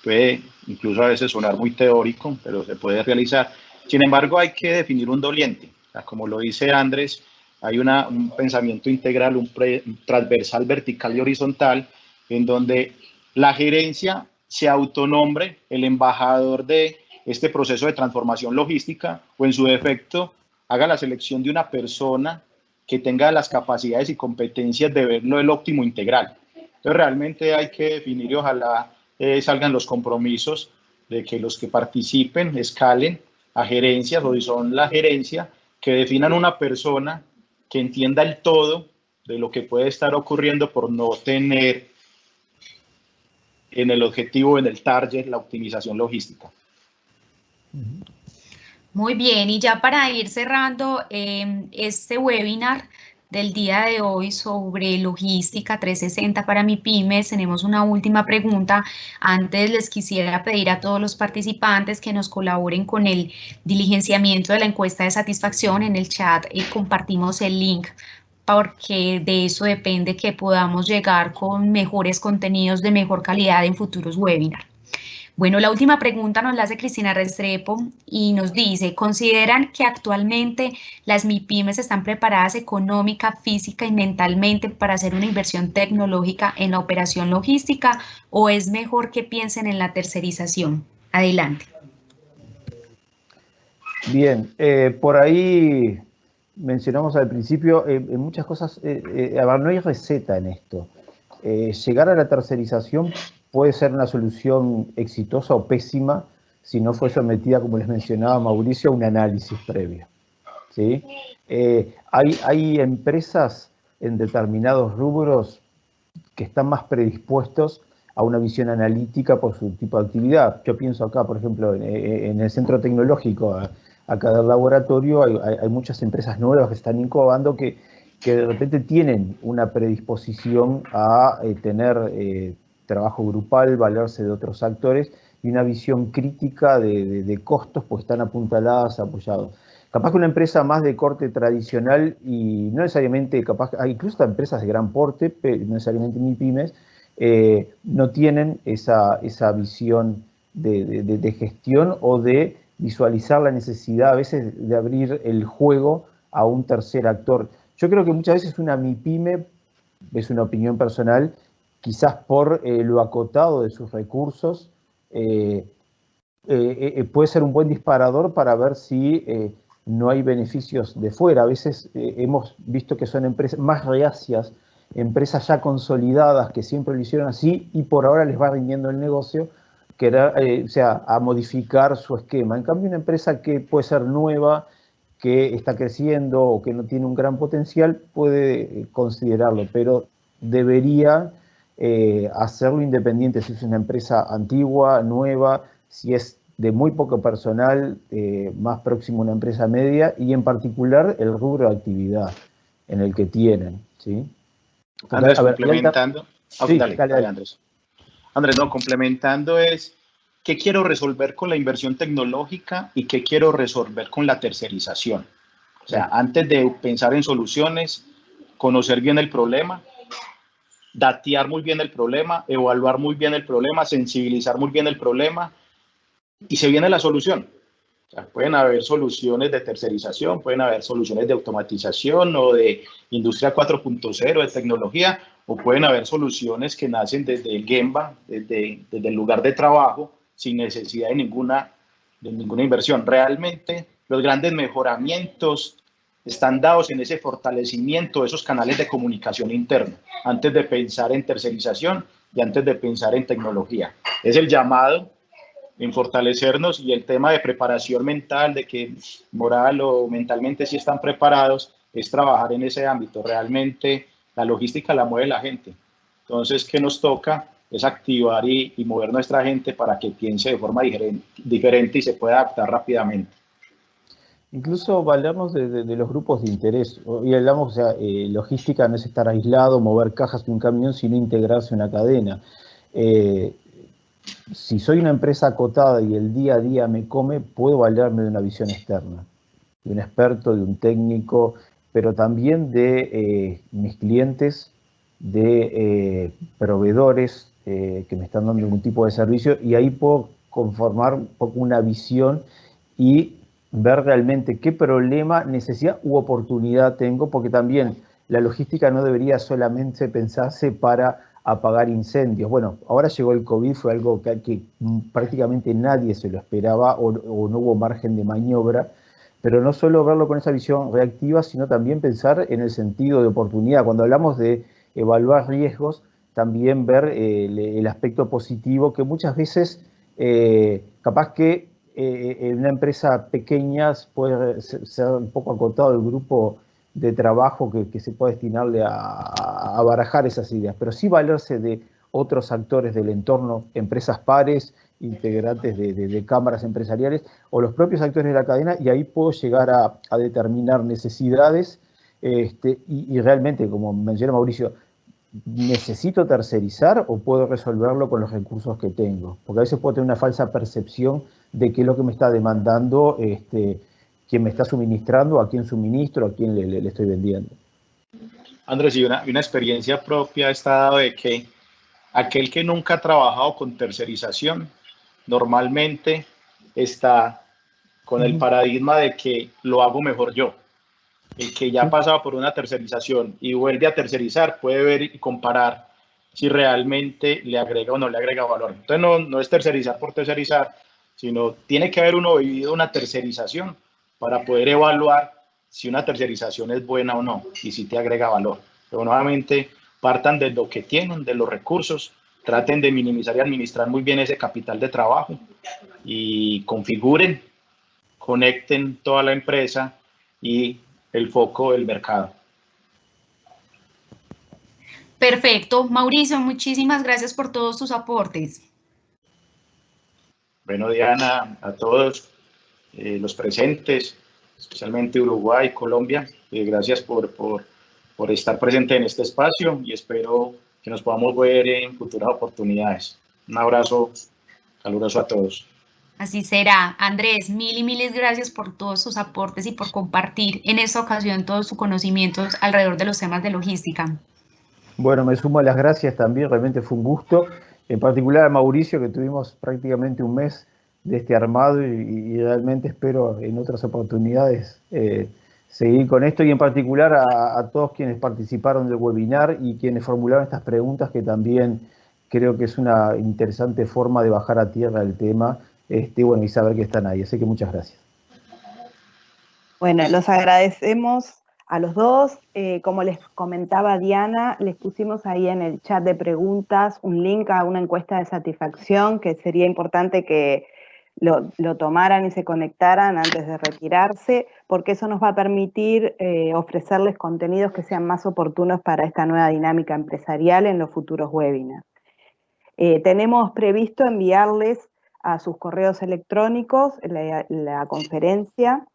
S5: puede incluso a veces sonar muy teórico, pero se puede realizar. Sin embargo, hay que definir un doliente. O sea, como lo dice Andrés, hay un pensamiento integral, un transversal, vertical y horizontal, en donde la gerencia se autonombre el embajador de este proceso de transformación logística, o en su defecto haga la selección de una persona que tenga las capacidades y competencias de verlo el óptimo integral. Entonces realmente hay que definir y ojalá salgan los compromisos de que los que participen escalen a gerencias o si son la gerencia, que definan una persona que entienda el todo de lo que puede estar ocurriendo por no tener en el objetivo, en el target, la optimización logística.
S1: Muy bien, y ya para ir cerrando este webinar del día de hoy sobre logística 360 para MIPYMES, tenemos una última pregunta. Antes les quisiera pedir a todos los participantes que nos colaboren con el diligenciamiento de la encuesta de satisfacción. En el chat compartimos el link, porque de eso depende que podamos llegar con mejores contenidos de mejor calidad en futuros webinars. Bueno, la última pregunta nos la hace Cristina Restrepo y nos dice, ¿consideran que actualmente las MIPYMES están preparadas económica, física y mentalmente para hacer una inversión tecnológica en la operación logística o es mejor que piensen en la tercerización? Adelante.
S3: Bien, por ahí mencionamos al principio, en muchas cosas, no hay receta en esto. Llegar a la tercerización puede ser una solución exitosa o pésima si no fue sometida, como les mencionaba Mauricio, a un análisis previo, ¿sí? Hay empresas en determinados rubros que están más predispuestos a una visión analítica por su tipo de actividad. Yo pienso acá, por ejemplo, en el centro tecnológico, acá del laboratorio, hay muchas empresas nuevas que están incubando que de repente tienen una predisposición a tener trabajo grupal, valerse de otros actores y una visión crítica de costos, pues están apuntaladas, apoyados. Capaz que una empresa más de corte tradicional y no necesariamente, capaz, hay incluso empresas de gran porte, pero no necesariamente MIPYMES, no tienen esa visión de gestión o de visualizar la necesidad a veces de abrir el juego a un tercer actor. Yo creo que muchas veces una MIPYME, es una opinión personal, quizás por lo acotado de sus recursos, puede ser un buen disparador para ver si no hay beneficios de fuera. A veces hemos visto que son empresas más reacias, empresas ya consolidadas que siempre lo hicieron así y por ahora les va rindiendo el negocio, o sea, a modificar su esquema. En cambio, una empresa que puede ser nueva, que está creciendo o que no tiene un gran potencial, puede considerarlo, pero debería hacerlo independiente si es una empresa antigua, nueva, si es de muy poco personal, más próximo a una empresa media y en particular el rubro de actividad en el que tienen, ¿sí?
S5: Andrés, complementando.
S3: Sí,
S5: dale, Andrés. Andrés, no, complementando es qué quiero resolver con la inversión tecnológica y qué quiero resolver con la tercerización. O sea, antes de pensar en soluciones, conocer bien el problema, datear muy bien el problema, evaluar muy bien el problema, sensibilizar muy bien el problema y se viene la solución. O sea, pueden haber soluciones de tercerización, pueden haber soluciones de automatización o de industria 4.0, de tecnología, o pueden haber soluciones que nacen desde el Gemba, desde el lugar de trabajo, sin necesidad de ninguna inversión. Realmente los grandes mejoramientos están dados en ese fortalecimiento de esos canales de comunicación interna, antes de pensar en tercerización y antes de pensar en tecnología. Es el llamado en fortalecernos y el tema de preparación mental, de que moral o mentalmente sí están preparados, es trabajar en ese ámbito. Realmente la logística la mueve la gente. Entonces, ¿qué nos toca? Es activar y mover nuestra gente para que piense de forma diferente y se pueda adaptar rápidamente.
S3: Incluso valernos de los grupos de interés. Hoy hablamos, o sea, logística no es estar aislado, mover cajas de un camión, sino integrarse en una cadena. Si soy una empresa acotada y el día a día me come, puedo valerme de una visión externa, de un experto, de un técnico, pero también de mis clientes, de proveedores que me están dando algún tipo de servicio, y ahí puedo conformar un poco una visión y ver realmente qué problema, necesidad u oportunidad tengo, porque también la logística no debería solamente pensarse para apagar incendios. Bueno, ahora llegó el COVID, fue algo que prácticamente nadie se lo esperaba o no hubo margen de maniobra, pero no solo verlo con esa visión reactiva, sino también pensar en el sentido de oportunidad. Cuando hablamos de evaluar riesgos, también ver el aspecto positivo, que muchas veces capaz que en una empresa pequeña puede ser un poco acotado el grupo de trabajo que se puede destinarle a barajar esas ideas, pero sí valerse de otros actores del entorno, empresas pares, integrantes de cámaras empresariales o los propios actores de la cadena, y ahí puedo llegar a determinar necesidades y realmente, como menciona Mauricio, ¿necesito tercerizar o puedo resolverlo con los recursos que tengo? Porque a veces puedo tener una falsa percepción de qué es lo que me está demandando quién me está suministrando, a quién suministro, a quién le estoy vendiendo.
S5: Andrés, y una experiencia propia está dado de que aquel que nunca ha trabajado con tercerización normalmente está con el paradigma de que lo hago mejor yo. El que ya ha pasado por una tercerización y vuelve a tercerizar puede ver y comparar si realmente le agrega o no le agrega valor. Entonces no es tercerizar por tercerizar, sino tiene que haber uno vivido una tercerización para poder evaluar si una tercerización es buena o no y si te agrega valor. Pero nuevamente partan de lo que tienen, de los recursos, traten de minimizar y administrar muy bien ese capital de trabajo y configuren, conecten toda la empresa y el foco del mercado.
S1: Perfecto. Mauricio, muchísimas gracias por todos tus aportes.
S5: Bueno, Diana, a todos los presentes, especialmente Uruguay, Colombia, gracias por estar presente en este espacio y espero que nos podamos ver en futuras oportunidades. Un abrazo caluroso a todos.
S1: Así será. Andrés, mil y miles gracias por todos sus aportes y por compartir en esta ocasión todos sus conocimientos alrededor de los temas de logística.
S3: Bueno, me sumo a las gracias también, realmente fue un gusto. En particular a Mauricio, que tuvimos prácticamente un mes de este armado y realmente espero en otras oportunidades seguir con esto y en particular a todos quienes participaron del webinar y quienes formularon estas preguntas, que también creo que es una interesante forma de bajar a tierra el tema bueno, y saber que están ahí. Así que muchas gracias.
S2: Bueno, los agradecemos a los dos. Como les comentaba Diana, les pusimos ahí en el chat de preguntas un link a una encuesta de satisfacción que sería importante que lo tomaran y se conectaran antes de retirarse, porque eso nos va a permitir ofrecerles contenidos que sean más oportunos para esta nueva dinámica empresarial en los futuros webinars. Tenemos previsto enviarles a sus correos electrónicos la conferencia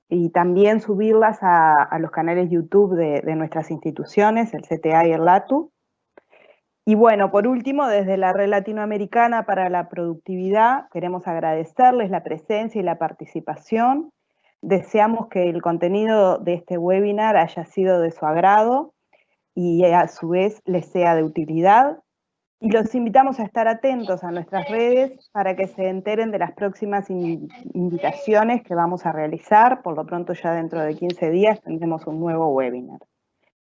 S2: y también subirlas a los canales YouTube de nuestras instituciones, el CTA y el LATU. Y bueno, por último, desde la Red Latinoamericana para la Productividad, queremos agradecerles la presencia y la participación. Deseamos que el contenido de este webinar haya sido de su agrado y a su vez les sea de utilidad. Y los invitamos a estar atentos a nuestras redes para que se enteren de las próximas invitaciones que vamos a realizar. Por lo pronto, ya dentro de 15 días tendremos un nuevo webinar.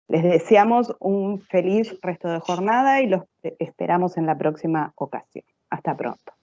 S2: Les deseamos un feliz resto de jornada y los esperamos en la próxima ocasión. Hasta pronto.